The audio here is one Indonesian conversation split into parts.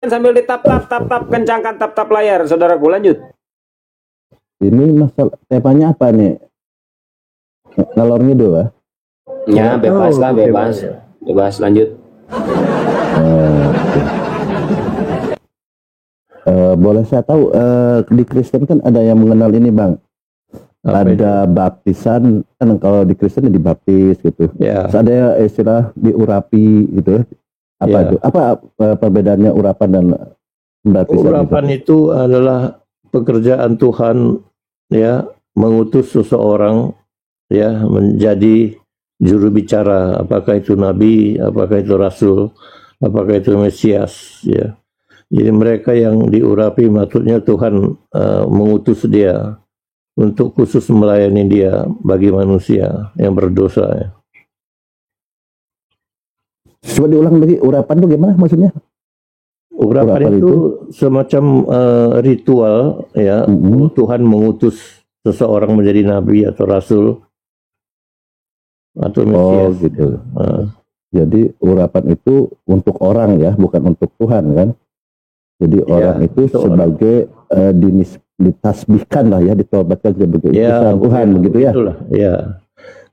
sambil ditap-tap kencangkan tap-tap layar, saudaraku. Lanjut. Ini masalah temanya apa nih? Ngalor ngidul ya? Ya, bebas lah, bebas. Lanjut. Boleh saya tahu di Kristen kan ada yang mengenal ini, Bang? Ada baptisan, kan kalau di Kristen dibaptis gitu. Ya. Terus ada istilah diurapi gitu. Apa itu? Apa perbedaannya urapan dan baptisan? Urapan itu adalah pekerjaan Tuhan, ya, mengutus seseorang, ya, menjadi juru bicara. Apakah itu nabi, apakah itu rasul, apakah itu Mesias, ya. Jadi mereka yang diurapi, maksudnya Tuhan mengutus dia untuk khusus melayani dia bagi manusia yang berdosa, ya. Coba diulang lagi, urapan itu gimana maksudnya? Urapan itu semacam ritual, ya. Tuhan mengutus seseorang menjadi nabi atau rasul atau Mesias. Oh gitu. Jadi urapan itu untuk orang, ya, bukan untuk Tuhan, kan? Jadi orang itu sebagai ditasbihkan lah, ya, ditobatkan sebagai Tuhan, begitu ya? Itulah, ya.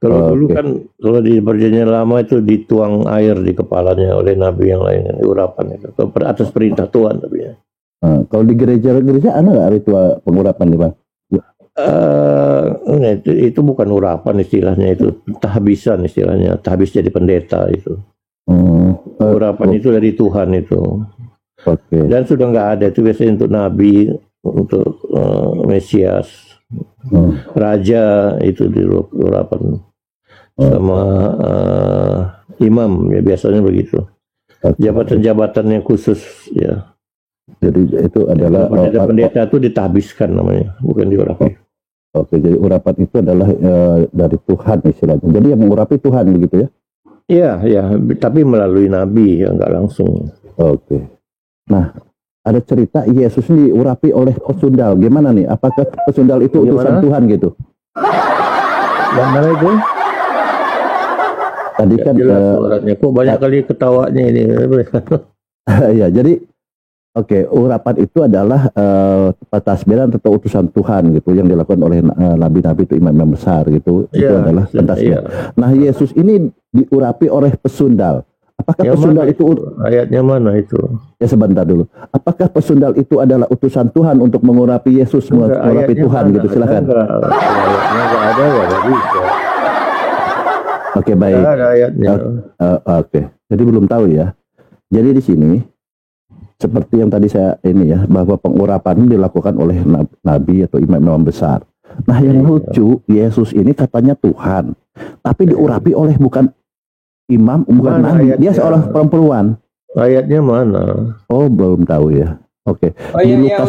Kalau dulu kan, kalau di perjanjian lama itu dituang air di kepalanya oleh nabi yang lain, urapan itu atas perintah Tuhan, tapi ya. Kalau di gereja ada nggak ritual pengurapan nih, Bang? Itu bukan urapan istilahnya, itu tahbisan istilahnya, tahbis jadi pendeta itu. Urapan itu dari Tuhan itu. Dan sudah nggak ada, itu biasanya untuk nabi, untuk Mesias, raja itu di urapan, sama imam, ya, biasanya begitu. Jabatan-jabatan yang khusus, ya. Jadi itu adalah pendeta itu ditahbiskan namanya, bukan diurapi. Oke, jadi urapan itu adalah dari Tuhan istilahnya. Jadi yang mengurapi Tuhan, begitu ya? Iya, ya, tapi melalui nabi, ya, nggak langsung. Oke. Nah, ada cerita Yesus diurapi oleh pesundal. Gimana nih? Apakah pesundal itu utusan Tuhan gitu? Yang mana itu? Tadi kan suratnya kok banyak kali ketawanya ini. Ya, jadi urapan itu adalah tasbihan atau utusan Tuhan gitu yang dilakukan oleh nabi-nabi itu, imam-imam besar gitu. Itu adalah tasbihan. Nah, Yesus ini diurapi oleh pesundal. Apakah pesundal itu ayatnya mana itu? Ya, sebentar dulu. Apakah pesundal itu adalah utusan Tuhan untuk mengurapi Yesus, mengurapi Tuhan gitu? Silakan. Enggak ada, ya, enggak bisa. Oke, baik. Enggak ada ayatnya. Oke. Jadi belum tahu, ya. Jadi di sini seperti yang tadi saya ya, bahwa pengurapan dilakukan oleh nabi atau imam-imam besar. Nah, yang lucu, Yesus ini katanya Tuhan, tapi diurapi oleh bukan imam, bukan nabi, dia seorang perempuan. Ayatnya mana? Oh, belum tahu, ya. Oke. Ya,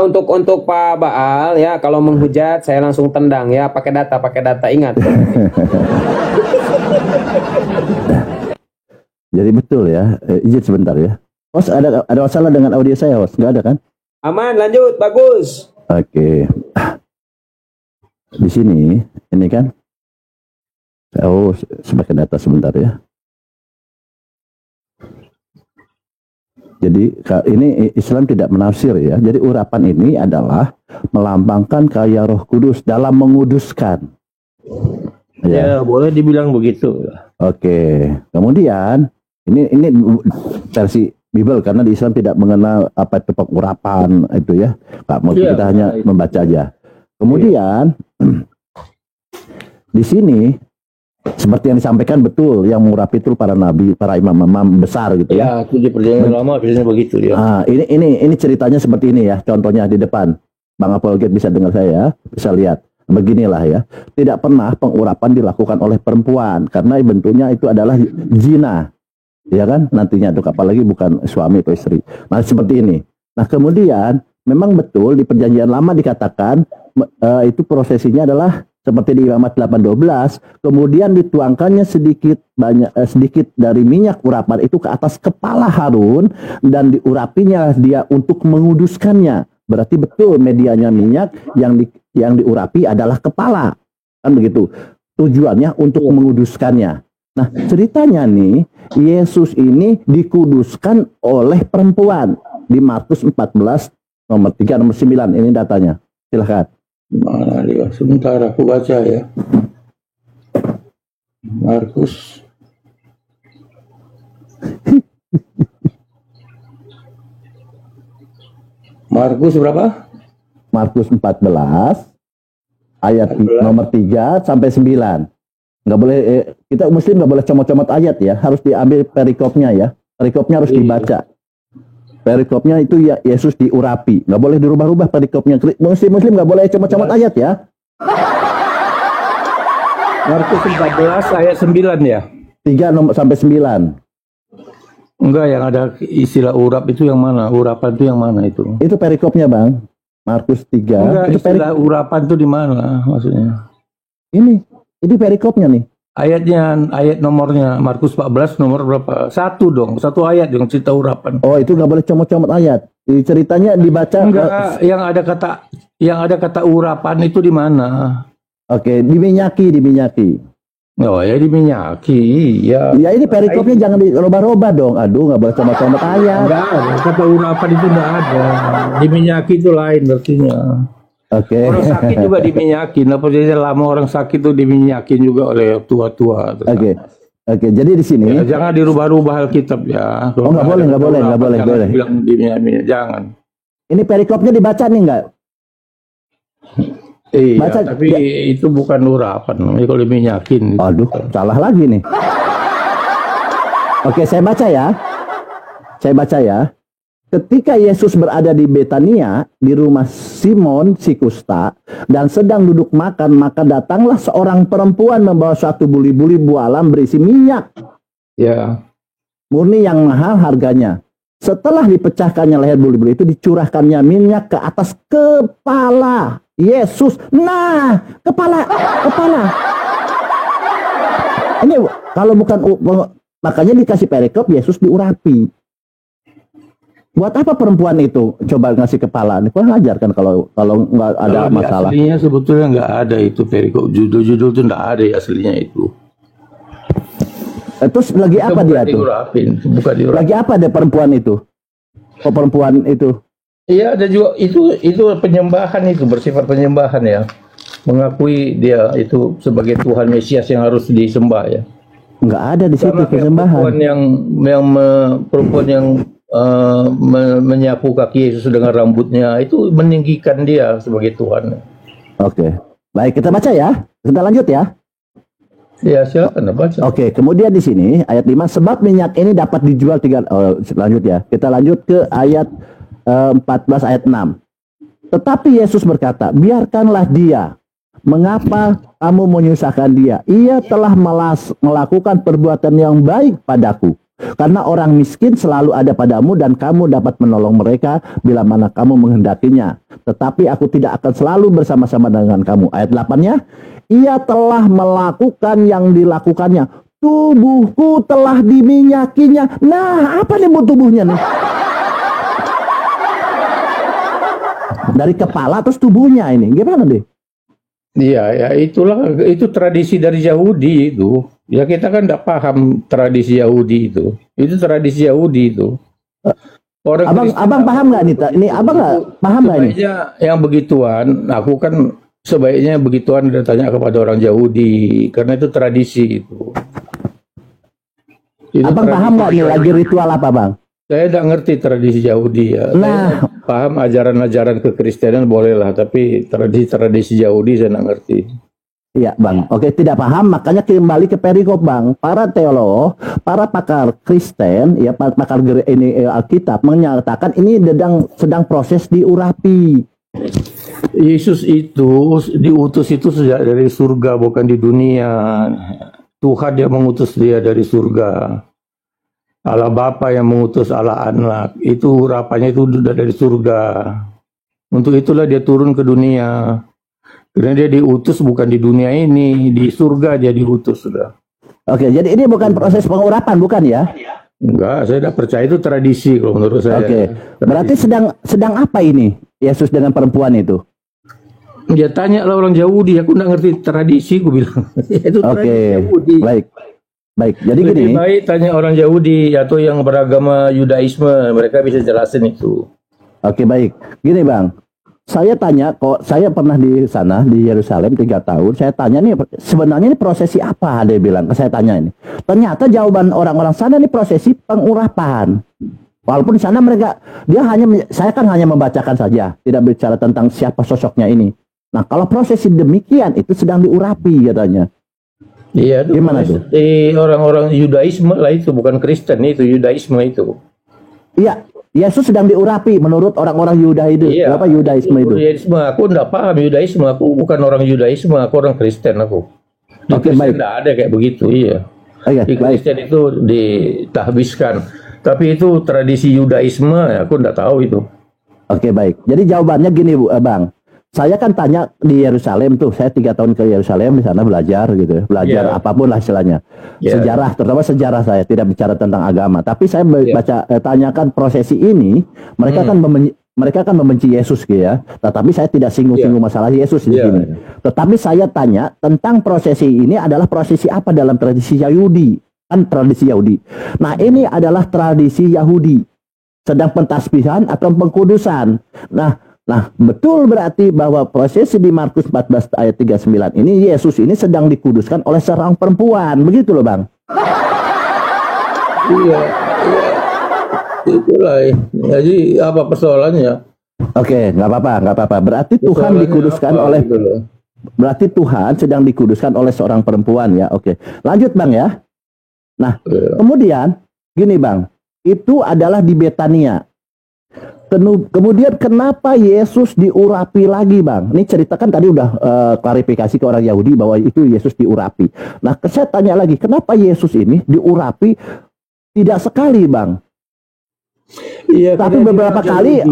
untuk Pak Baal, ya, kalau menghujat saya langsung tendang, ya, pakai data ingat. Jadi betul, ya. Izin sebentar, ya. Host, ada masalah dengan audio saya, Host? Nggak ada kan? Aman, lanjut, bagus. Oke. Di sini, ini kan. Oh, sebagai data sebentar, ya. Jadi ini Islam tidak menafsir, ya. Jadi urapan ini adalah melambangkan karya Roh Kudus dalam menguduskan. Ya, boleh dibilang begitu. Oke. Kemudian ini versi Bible, karena di Islam tidak mengenal apa itu pengurapan itu, ya. Kita hanya membaca aja. Kemudian di sini seperti yang disampaikan, betul, yang mengurapi itu para nabi, para imam-imam besar gitu, ya. Ya, itu di perjanjian lama biasanya begitu, ya. Nah, ini ceritanya seperti ini, ya. Contohnya di depan. Bang Apolget bisa dengar saya, bisa lihat. Beginilah, ya. Tidak pernah pengurapan dilakukan oleh perempuan karena bentuknya itu adalah zina. Ya kan? Nantinya itu apalagi bukan suami atau istri. Nah, seperti ini. Nah, kemudian memang betul di perjanjian lama dikatakan itu prosesinya adalah seperti di Imamat 8:12, kemudian dituangkannya sedikit dari minyak urapan itu ke atas kepala Harun dan diurapinya dia untuk menguduskannya. Berarti betul medianya minyak yang diurapi adalah kepala, kan begitu. Tujuannya untuk menguduskannya. Nah, ceritanya nih, Yesus ini dikuduskan oleh perempuan di Markus 14 nomor 3 nomor 9 ini datanya. Silahkan. Mana dia? Sebentar aku baca ya. Markus. Markus berapa? Markus 14 ayat 14. nomor 3 sampai 9. Nggak boleh kita muslim nggak boleh comot-comot ayat ya, harus diambil perikopnya ya. Perikopnya harus dibaca. Perikopnya itu ya Yesus diurapi, nggak boleh dirubah-rubah perikopnya. Muslim nggak boleh comot-comot ayat ya. Markus 14 ayat 9 ya? 3 nomor sampai 9. Enggak, yang ada istilah urap itu yang mana? Urapan itu yang mana itu? Itu perikopnya, Bang. Markus 3. Enggak, Itu istilah urapan itu di mana maksudnya? Ini perikopnya nih. Ayatnya, ayat nomornya Markus 14 nomor berapa? Satu dong, satu ayat yang cerita urapan. Oh, itu nggak boleh comot-comot ayat. Ceritanya dibaca. Enggak, yang ada kata urapan itu di mana? Oke, diminyaki. Oh ya diminyaki, ya. Ya ini perikopnya jangan dirubah-rubah dong. Aduh, nggak boleh comot-comot ayat. Enggak ada, kata urapan itu enggak ada. Diminyaki itu lain artinya. Oke. Orang sakit juga diminyakin. Apa jadi lama orang sakit itu diminyakin juga oleh tua-tua. Oke. Jadi di sini. Ya, jangan dirubah-rubah Alkitab ya. Oh, nggak boleh. Bilang diminyakin, jangan. Ini perikopnya dibaca nih nggak? Iya, Baca, tapi itu bukan urapan. Ini kalau diminyakin. Aduh, salah lagi nih. Oke, saya baca ya. Ketika Yesus berada di Betania, di rumah Simon si kusta, dan sedang duduk makan, maka datanglah seorang perempuan membawa suatu buli-buli bualam berisi minyak. Ya. Murni yang mahal harganya. Setelah dipecahkannya leher buli-buli itu, dicurahkannya minyak ke atas kepala Yesus. Nah, kepala. Ini kalau bukan, makanya dikasih perikop Yesus diurapi. Buat apa perempuan itu coba ngasih kepala? Ini kurang ajar kan kalau nggak ada Kalau masalah. Aslinya sebetulnya nggak ada itu perikop, judul-judul itu nggak ada ya aslinya itu. Terus lagi apa dia tuh? Bukan diurapin. Lagi apa deh perempuan itu? Oh, perempuan itu? Iya, ada juga itu penyembahan, itu bersifat penyembahan ya. Mengakui dia itu sebagai Tuhan Mesias yang harus disembah ya. Nggak ada di situ penyembahan. Perempuan yang menyapu kaki Yesus dengan rambutnya itu meninggikan dia sebagai Tuhan. Oke. Baik, kita baca ya. Kita lanjut ya. Ya, silakan baca. Oke, kemudian di sini ayat 5, sebab minyak ini dapat dijual 3. Lanjut ya. Kita lanjut ke ayat 14 ayat 6. Tetapi Yesus berkata, biarkanlah dia. Mengapa kamu menyusahkan dia? Ia telah melakukan perbuatan yang baik padaku. Karena orang miskin selalu ada padamu dan kamu dapat menolong mereka bila mana kamu menghendakinya. Tetapi aku tidak akan selalu bersama-sama dengan kamu. Ayat 8-nya, ia telah melakukan yang dilakukannya. Tubuhku telah diminyakinya. Nah, apa nih tubuhnya nih? Dari kepala terus tubuhnya ini. Gimana deh? Iya, ya itu tradisi dari Yahudi itu. Ya kita kan tidak paham tradisi Yahudi itu. Itu tradisi Yahudi itu. Abang paham nggak nih? Ini abang nggak paham nggak ini? Yang begituan, aku kan sebaiknya begituan ditanya kepada orang Yahudi, karena itu tradisi itu. Abang paham nggak nih lagi ritual apa, Bang? Saya tidak ngerti tradisi Yahudi ya. Saya paham ajaran-ajaran kekristenan bolehlah, tapi tradisi Yahudi saya tidak ngerti. Iya, Bang. Oke, tidak paham, makanya kembali ke perikop, Bang. Para teolog, para pakar Kristen, ya pakar ini Alkitab menyatakan ini sedang proses diurapi. Yesus itu diutus itu sejak dari surga, bukan di dunia. Tuhan yang mengutus dia dari surga. Allah Bapa yang mengutus Allah Anak. Itu urapannya itu sudah dari surga. Untuk itulah dia turun ke dunia. Karena dia diutus bukan di dunia ini, di surga dia diutus sudah. Oke, jadi ini bukan proses pengurapan, bukan ya? Enggak, saya tidak percaya, itu tradisi kalau menurut saya. Oke, berarti sedang apa ini Yesus dengan perempuan itu? Ya tanya lah orang Yahudi, aku tidak ngerti tradisi, aku bilang. Itu tradisi Yahudi. Baik. Baik, jadi Lebih gini. baik tanya orang Yahudi atau yang beragama Yudaisme, mereka bisa jelasin itu. Oke, baik. Gini Bang, saya tanya, kok saya pernah di sana di Yerusalem 3 tahun. Saya tanya nih, sebenarnya ini prosesi apa? Dia bilang, saya tanya ini. Ternyata jawaban orang-orang sana ini prosesi pengurapan. Walaupun di sana saya kan hanya membacakan saja, tidak bicara tentang siapa sosoknya ini. Nah, kalau prosesi demikian itu sedang diurapi katanya. Iya, itu Gimana tuh? orang-orang Yudaisme lah itu, bukan Kristen itu, Yudaisme itu. Iya, Yesus sedang diurapi menurut orang-orang Yuda itu. Iya. Apa Yudaisme itu? Yudaisme, aku enggak paham Yudaisme, aku bukan orang Yudaisme, aku orang Kristen aku. Di Oke, Kristen baik. enggak ada kayak begitu, iya. Oke, Di baik. Kristen itu ditahbiskan. Tapi itu tradisi Yudaisme, aku enggak tahu itu. Oke, baik. Jadi jawabannya gini, Bang. Saya kan tanya di Yerusalem tuh, saya 3 tahun ke Yerusalem, di sana belajar gitu ya. Belajar Yeah. apapun lah istilahnya. Yeah. Sejarah, terutama sejarah, saya tidak bicara tentang agama. Tapi saya tanyakan prosesi ini, mereka kan membenci Yesus gitu ya. Tetapi saya tidak singgung-singgung masalah Yesus di sini. Tetapi saya tanya tentang prosesi ini adalah prosesi apa dalam tradisi Yahudi. Kan tradisi Yahudi. Nah, ini adalah tradisi Yahudi. Sedang pentasbihan atau pengkudusan. Nah, betul berarti bahwa prosesi di Markus 14 ayat 39 ini, Yesus ini sedang dikuduskan oleh seorang perempuan. Begitu loh Bang. Iya. Itulah. Jadi apa persoalannya? Oke, nggak apa-apa. Berarti Tuhan dikuduskan oleh, berarti Tuhan sedang dikuduskan oleh seorang perempuan ya. Oke, lanjut Bang ya. Nah, kemudian gini Bang, itu adalah di Betania. Kemudian kenapa Yesus diurapi lagi Bang? Ini ceritakan tadi udah klarifikasi ke orang Yahudi bahwa itu Yesus diurapi. Nah, saya tanya lagi, kenapa Yesus ini diurapi tidak sekali Bang? Iya, tapi beberapa kali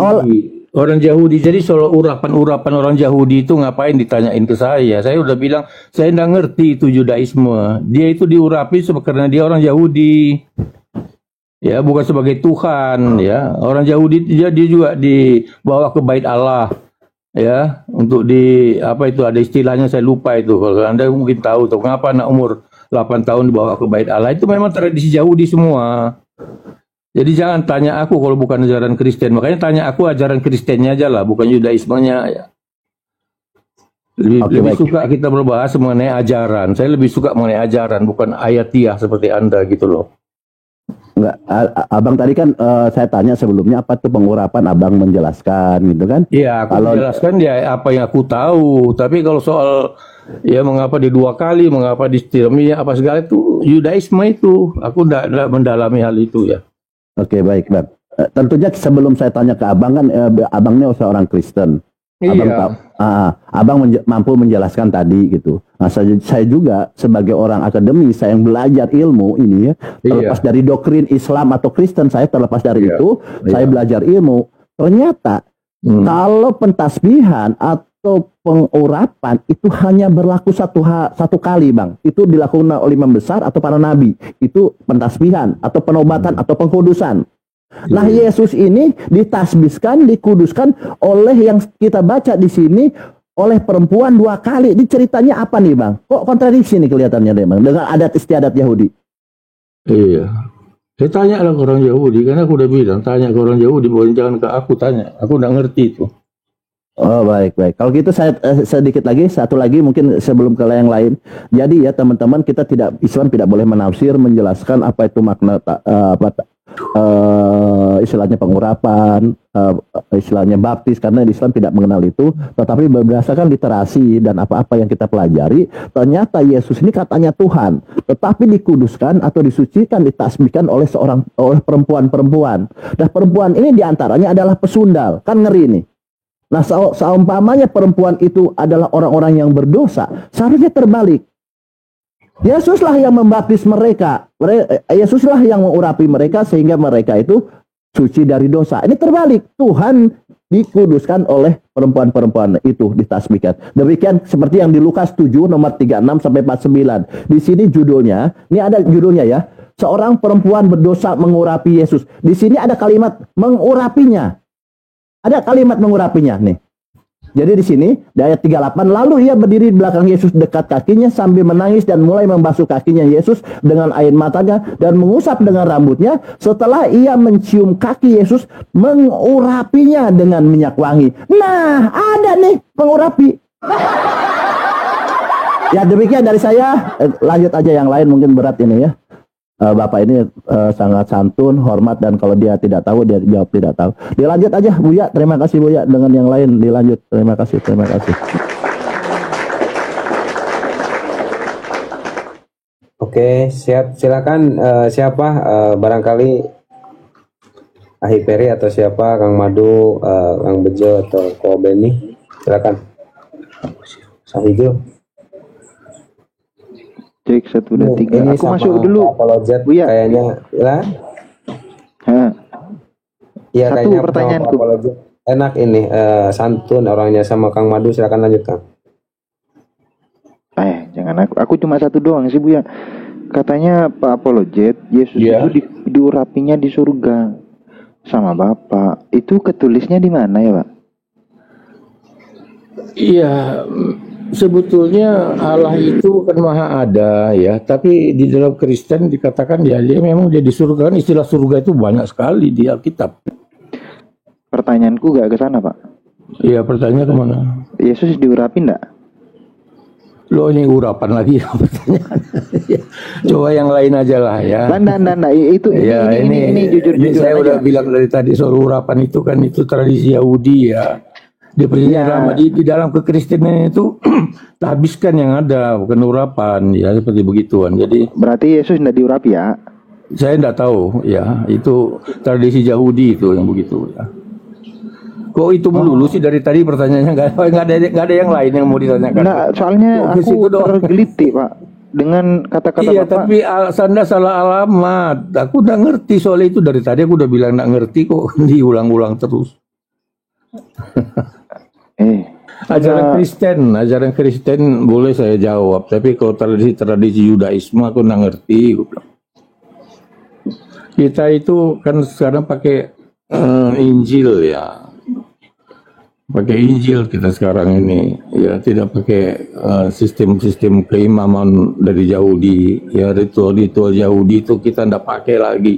orang Yahudi. Jadi soal urapan orang Yahudi itu ngapain ditanyain ke saya? Saya udah bilang saya nggak ngerti itu Yudaisme. Dia itu diurapi karena dia orang Yahudi. Ya, bukan sebagai Tuhan ya. Orang Yahudi dia juga dibawa ke bait Allah ya, untuk apa itu ada istilahnya saya lupa itu. Kalau Anda mungkin tahu tuh kenapa anak umur 8 tahun dibawa ke bait Allah, itu memang tradisi Yahudi semua. Jadi jangan tanya aku kalau bukan ajaran Kristen. Makanya tanya aku ajaran Kristennya aja lah, bukan Yudaismenya ya. Lebih suka kita berbahas mengenai ajaran. Saya lebih suka mengenai ajaran, bukan ayatiah seperti Anda gitu loh. Enggak, Abang tadi kan saya tanya sebelumnya apa tuh pengurapan, Abang menjelaskan gitu kan? Iya, aku menjelaskan ya apa yang aku tahu. Tapi kalau soal ya mengapa di 2 kali, mengapa di stirmi, apa segala itu Yudaisme itu, aku tidak mendalami hal itu ya. Oke, baik Bang. Tentunya sebelum saya tanya ke Abang kan, Abangnya seorang Kristen. Iya. Abang mampu menjelaskan tadi gitu. Nah, saya juga sebagai orang akademi, saya yang belajar ilmu ini ya, terlepas dari doktrin Islam atau Kristen, saya terlepas dari itu, saya belajar ilmu. Ternyata kalau pentasbihan atau pengurapan itu hanya berlaku satu kali Bang. Itu dilakukan oleh imam besar atau para nabi. Itu pentasbihan atau penobatan atau pengkudusan. Nah, Yesus ini ditasbiskan, dikuduskan oleh yang kita baca di sini oleh perempuan 2 kali. Ini ceritanya apa nih Bang? Kok kontradiksi nih kelihatannya deh Bang dengan adat istiadat Yahudi? Iya. Saya tanya lah ke orang Yahudi, karena aku udah bilang tanya ke orang Yahudi, bukan jangan ke aku tanya. Aku nggak ngerti itu. Oh, baik. Kalau gitu saya sedikit lagi, satu lagi mungkin sebelum ke yang lain. Jadi ya teman-teman, Islam tidak boleh menafsir, menjelaskan apa itu makna istilahnya pengurapan, istilahnya baptis, karena di Islam tidak mengenal itu. Tetapi berdasarkan literasi dan apa-apa yang kita pelajari, ternyata Yesus ini katanya Tuhan, tetapi dikuduskan atau disucikan, ditasbihkan oleh perempuan-perempuan. Dan perempuan ini diantaranya adalah pesundal, kan ngeri nih. Nah, seumpamanya perempuan itu adalah orang-orang yang berdosa, seharusnya terbalik. Yesuslah yang membaptis mereka. Yesuslah yang mengurapi mereka sehingga mereka itu suci dari dosa. Ini terbalik. Tuhan dikuduskan oleh perempuan-perempuan itu, ditasbihkan. Demikian seperti yang di Lukas 7 nomor 36 sampai 49. Di sini judulnya, ini ada judulnya ya. Seorang perempuan berdosa mengurapi Yesus. Di sini ada kalimat mengurapinya. Ada kalimat mengurapinya nih. Jadi di sini di ayat 38, lalu ia berdiri di belakang Yesus dekat kakinya sambil menangis dan mulai membasuh kakinya Yesus dengan air matanya dan mengusap dengan rambutnya. Setelah ia mencium kaki Yesus, mengurapinya dengan minyak wangi. Nah, ada nih pengurapi. Ya demikian dari saya. Lanjut aja yang lain, mungkin berat ini ya. Bapak ini sangat santun, hormat, dan kalau dia tidak tahu, dia jawab tidak tahu. Dilanjut aja, Buya. Terima kasih, Buya. Dengan yang lain, dilanjut. Terima kasih, terima kasih. Oke, siap. Silakan siapa barangkali Ahi Peri atau siapa, Kang Madu, Kang Bejo atau Ko Beni. Silakan. Sahigul. Cek 1, 2, 3. Ini Aku sama masuk dulu. Apologet Buya. kayaknya ya. Iya, Satu kayaknya pertanyaanku. apologet. Enak ini santun orangnya sama Kang Madu. Silakan lanjut, Kang. Jangan aku cuma satu doang sih, Bu ya. Katanya Pak Apologet, Yesus Iya. itu diurapinya di surga sama Bapak. Itu ketulisnya di mana ya, Pak? Iya, sebetulnya Allah itu kan maha ada ya, tapi di dalam Kristen dikatakan dia memang dia di surga. Kan istilah surga itu banyak sekali di Alkitab. Pertanyaanku gak ke sana, Pak. Iya, pertanyaannya kemana? Yesus diurapi enggak? Lo ini urapan lagi ya pertanyaan. Coba yang lain aja lah ya. Nah, itu Ya, ini jujur saya aja. udah bilang dari tadi soal urapan itu kan itu tradisi Yahudi ya. Di perjanjian Iya. lama di dalam kekristenan itu habiskan yang ada bukan urapan ya seperti begituan. Jadi Berarti Yesus enggak diurapi ya? saya tidak tahu ya itu tradisi Yahudi itu yang begitu ya. Kok itu melulu sih dari tadi pertanyaannya nggak ada yang lain yang mau ditanyakan. Nah, soalnya Kok ke aku situ doang? tergelitik, Pak, dengan kata-kata Iya, Bapak. tapi Anda salah alamat. Aku udah ngerti soal itu dari tadi. Aku udah bilang nggak ngerti kok diulang-ulang terus. Ajaran Kristen boleh saya jawab, tapi kalau tradisi Yudaisme aku nggak ngerti. Kita itu kan sekarang pakai Injil ya, pakai Injil kita sekarang ini ya, tidak pakai sistem-sistem keimaman dari Yahudi ya, ritual-ritual Yahudi itu kita nggak pakai lagi.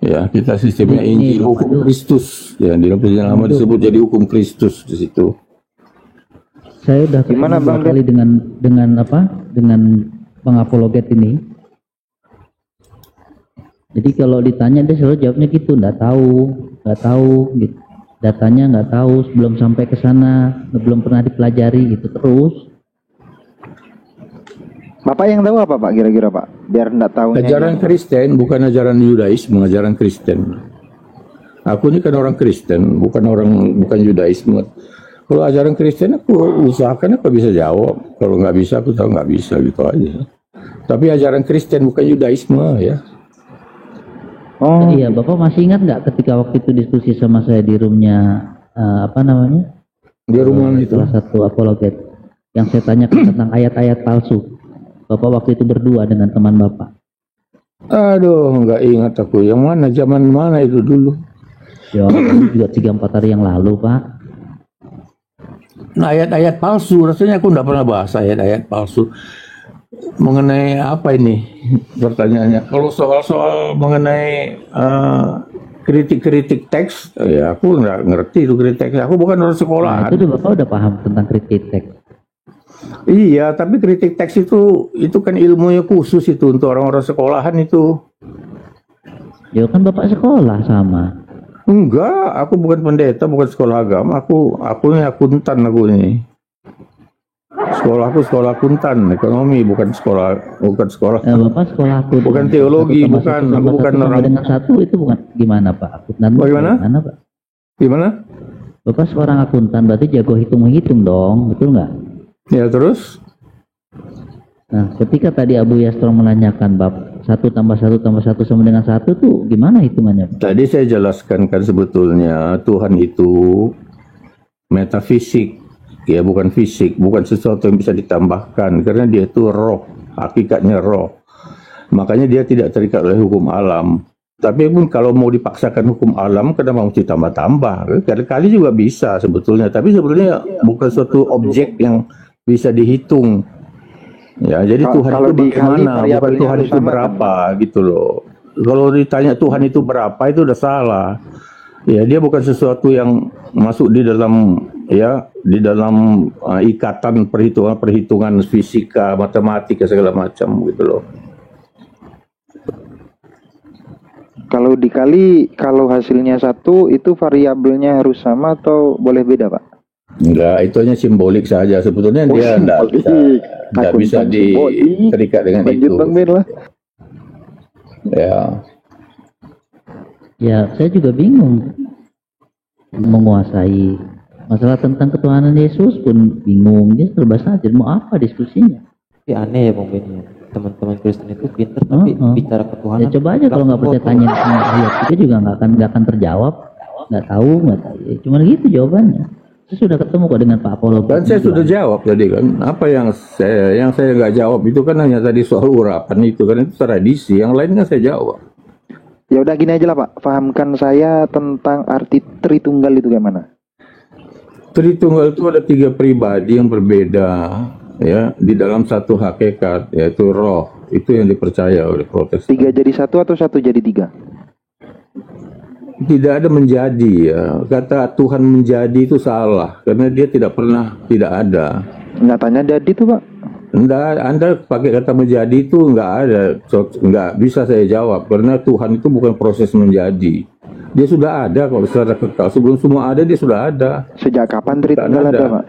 Ya, kita sistemnya Injil, hukum Kristus. Ya, di dalam perjanjian lama disebut jadi hukum Kristus di situ. Saya udah Gimana, Bang, kali dengan apa? Dengan Bang Apologet ini. Jadi kalau ditanya dia selalu jawabnya gitu, nggak tahu gitu. Datanya nggak tahu, belum sampai ke sana, belum pernah dipelajari gitu terus. Bapak yang tahu apa, Pak, kira-kira, Pak? Biar enggak tahu. Ajaran Kristen bukan ajaran Yudaisme, ajaran Kristen. Aku ini kan orang Kristen, bukan Yudaisme. Kalau ajaran Kristen aku usahakan aku bisa jawab. Kalau nggak bisa aku tahu nggak bisa gitu aja. Tapi ajaran Kristen bukan Yudaisme ya. Oh, Iya, Bapak masih ingat nggak ketika waktu itu diskusi sama saya di roomnya apa namanya? Di rumah itu. Salah satu apologet yang saya tanyakan tentang ayat-ayat palsu. Bapak waktu itu berdua dengan teman Bapak. Aduh, nggak ingat aku. Yang mana, zaman mana itu dulu? Ya, itu juga 3-4 hari yang lalu, Pak. Nah, ayat-ayat palsu, rasanya aku nggak pernah bahas ayat-ayat palsu. Mengenai apa ini pertanyaannya? Kalau soal mengenai kritik-kritik teks, ya aku nggak ngerti itu kritik teks. Aku bukan orang Nah, sekolahan. itu Bapak udah paham tentang kritik teks. Iya, tapi kritik teks itu kan ilmunya khusus itu untuk orang-orang sekolahan itu. Ya kan Bapak sekolah sama. Enggak, aku bukan pendeta, bukan sekolah agama. Aku ini akuntan aku ini. Sekolahku sekolah akuntan, ekonomi, bukan sekolah. Bapak sekolah akuntan. Bukan teologi, Satu tambah bukan. satu tambah Aku bukan satu sama orang. dengan satu itu bukan gimana, Pak? Akuntan Bagaimana? Gimana, Pak? Gimana? Bapak seorang akuntan berarti jago hitung-hitung dong, betul nggak? Ya terus? Nah, ketika tadi Abu Yastro menanyakan bab 1 tambah 1 tambah 1 sama dengan 1 tuh gimana hitungannya, Pak? Tadi saya jelaskan kan sebetulnya Tuhan itu metafisik, ya bukan fisik, bukan sesuatu yang bisa ditambahkan, karena dia itu roh, hakikatnya roh. Makanya dia tidak terikat oleh hukum alam. Tapi pun kalau mau dipaksakan hukum alam, kenapa mesti tambah-tambah? Kali-kali juga bisa sebetulnya. Tapi sebetulnya bukan suatu objek yang bisa dihitung. Ya, jadi Tuhan Kalau itu dikali bagaimana? Bukan variabelnya Tuhan harus itu sama, kan? berapa gitu loh. Kalau ditanya Tuhan itu berapa itu udah salah. Ya, dia bukan sesuatu yang masuk di dalam ikatan perhitungan fisika, matematika segala macam gitu loh. Kalau dikali, kalau hasilnya 1 itu variabelnya harus sama atau boleh beda, Pak? Enggak, itu hanya simbolik saja. Sebetulnya dia tidak bisa diterikat dengan Lanjut, itu. Bang Ben lah. Ya, Ya, saya juga bingung menguasai masalah tentang ketuhanan Yesus pun bingung. Dia serba saja. Mau apa diskusinya? Tapi aneh ya Bang Ben ya. Teman-teman Kristen itu pinter tapi bicara ketuhanan. Ya coba aja kalau nggak percaya tanya sama ayat itu juga nggak akan terjawab. Nggak tahu. Ya, cuma gitu jawabannya. Saya sudah ketemu kok dengan Pak Apollo. dan saya sudah jawab tadi kan. Apa yang saya nggak jawab itu kan hanya tadi soal urapan itu kan, itu tradisi. Yang lain kan saya jawab. Ya udah gini aja lah, Pak. Fahamkan saya tentang arti Tritunggal itu gimana? Tritunggal itu ada 3 pribadi yang berbeda ya di dalam satu hakikat, yaitu roh. Itu yang dipercaya oleh Protestan. 3 jadi 1 atau 1 jadi 3? Tidak ada menjadi ya. Kata Tuhan menjadi itu salah karena dia tidak pernah tidak ada. Nyatanya jadi tuh, Pak. Enggak, Anda pakai kata menjadi itu enggak ada, enggak bisa saya jawab karena Tuhan itu bukan proses menjadi. Dia sudah ada kalau secara kekal. Sebelum semua ada dia sudah ada. Sejak kapan Tritunggal ada, Pak?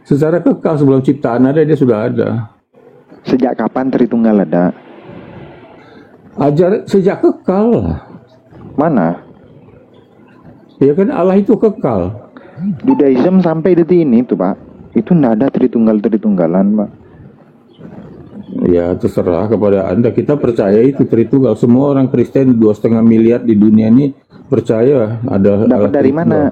Secara kekal sebelum ciptaan ada dia sudah ada. Sejak kapan Tritunggal ada? Ajar sejak kekal lah. Mana? Ya kan Allah itu kekal. Budaism sampai detik ini tuh, Pak. Itu nggak ada Tritunggalan, Pak. Ya terserah kepada Anda. Kita percaya itu Tritunggal. Semua orang Kristen 2,5 miliar di dunia ini percaya ada. Dapat dari mana?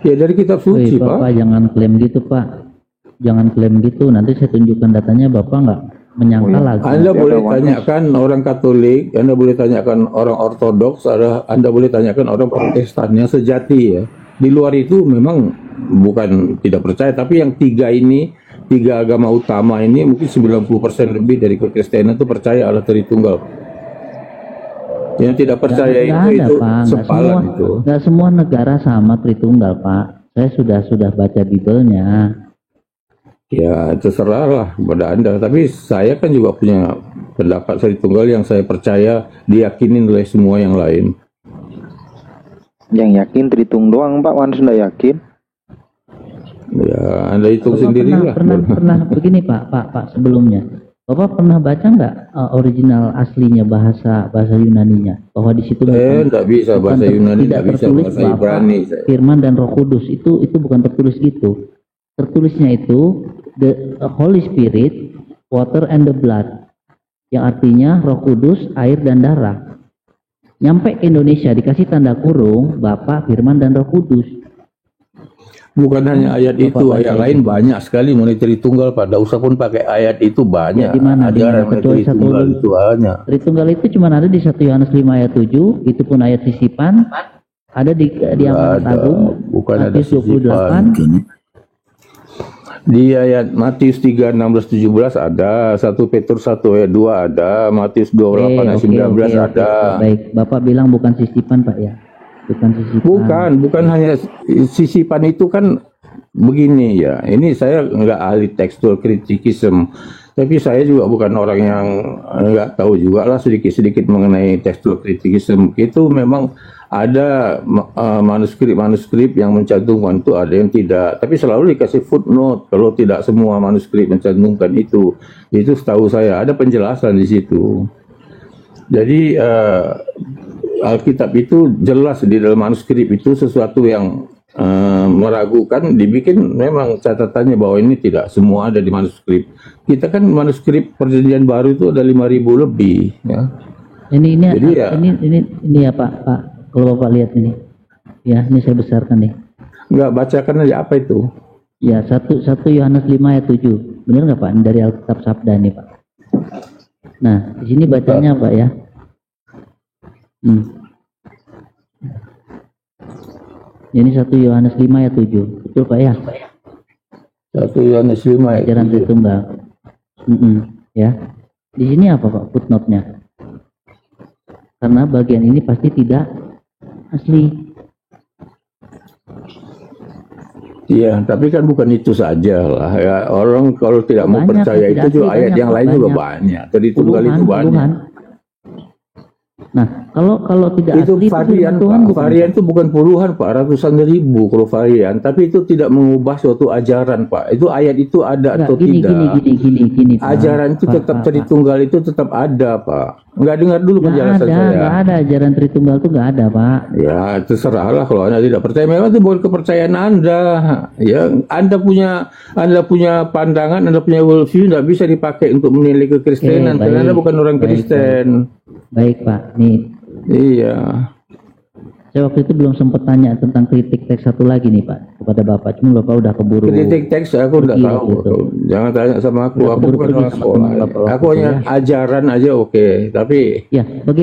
Ya dari kitab suci, Pak. Bapak jangan klaim gitu, Pak. Jangan klaim gitu. Nanti saya tunjukkan datanya, Bapak nggak menyangka lagi. Anda boleh tanyakan orang Katolik, Anda boleh tanyakan orang Ortodoks, Anda boleh tanyakan orang Protestan yang sejati ya. Di luar itu memang bukan tidak percaya, tapi yang 3 agama utama ini mungkin 90% lebih dari kekristenan itu percaya Allah Tritunggal. Yang tidak percaya itu sepalan itu. Nggak semua negara sama Tritunggal, Pak. Saya sudah baca Bibelnya. Ya terserah lah kepada Anda. Tapi saya kan juga punya pendapat Tritunggal yang saya percaya diyakinin oleh semua yang lain. Yang yakin Tritung doang, Pak. Wan sudah yakin. Ya Anda hitung sendiri lah. Pernah begini Pak sebelumnya. Bapak pernah baca nggak original aslinya bahasa Yunaninya? Bahwa di situ enggak bisa bahasa Yunani, tidak bisa bahasa Ibrani. Firman dan Roh Kudus itu bukan tertulis gitu. Tertulisnya itu the Holy Spirit, water and the blood. Yang artinya Roh Kudus, air dan darah. Nyampe ke Indonesia dikasih tanda kurung Bapa, Firman dan Roh Kudus. Bukan hanya ayat itu, ayat lain banyak sekali mengenai Tritunggal. Pada usah pun pakai ayat itu banyak. Ya, di mana? Kecuali Tritunggal itu hanya. Tritunggal itu cuma ada di 1 Yohanes 5 ayat 7, itu pun ayat sisipan. Ada di Amanat Agung, bukan ada Matius 28. Di ayat Matius 3, 16, 17 ada, 1 Petrus 1 ayat 2 ada, Matius 28 ayat 19 ada. Baik, Bapak bilang bukan sisipan, Pak ya? Bukan sisipan. Bukan hanya sisipan itu kan begini ya. Ini saya nggak ahli tekstual kritikisme, tapi saya juga bukan orang yang nggak tahu juga lah sedikit-sedikit mengenai tekstual kritikisme. Itu memang ada manuskrip yang mencantumkan itu, ada yang tidak. Tapi selalu dikasih footnote kalau tidak semua manuskrip mencantumkan itu. Itu setahu saya ada penjelasan di situ. Jadi Alkitab itu jelas di dalam manuskrip itu sesuatu yang meragukan, dibikin memang catatannya bahwa ini tidak semua ada di manuskrip. Kita kan manuskrip Perjanjian Baru itu ada 5.000 lebih ya. Ini ya Pak, kalau Bapak lihat ini. Ya, ini saya besarkan nih. Enggak, bacakan aja apa itu? Ya, 1 Yohanes 5 ayat 7. Benar nggak Pak? Ini dari Alkitab Sabda nih Pak. Nah, di sini bacanya Pak ya. Ini 1 Yohanes 5 ayat 7. Betul Pak ya? 1 Yohanes 5 ayat Ajaran 7. Tritunggal. Ya. Di sini apa Pak footnote-nya? Karena bagian ini pasti tidak asli. Iya, tapi kan bukan itu saja lah ya. Orang kalau tidak mau Banyak, percaya tidak itu juga asli, ayat banyak, yang lain juga banyak. Tritunggal itu banyak. Puluhan. Nah, kalau tidak Itu asli varian, itu Tuhan Pak. bukan? Varian itu bukan puluhan, Pak, ratusan ribu kalau varian, tapi itu tidak mengubah suatu ajaran, Pak. Itu ayat itu ada Enggak, atau tidak. Gini, Pak. Ajaran itu tetap Tritunggal itu tetap ada, Pak. Nggak dengar dulu penjelasan saya. Nggak ada ajaran Tritunggal itu nggak ada, Pak. Ya, terserahlah kalau Anda tidak percaya. Memang itu bukan kepercayaan Anda. Ya, Anda punya pandangan, Anda punya worldview, nggak bisa dipakai untuk menilai kekristenan. Karena Anda bukan orang Kristen. Baik, Pak. Nih, Iya. saya waktu itu belum sempat tanya tentang kritik teks satu lagi nih Pak kepada Bapak. Cuma Bapak udah keburu. Kritik teks aku nggak tahu. gitu. Jangan tanya sama aku. Udah Aku keburu bukan pergi orang sama sekolah. teman Bapak Aku waktu hanya itu, ajaran aja oke. Tapi Ya,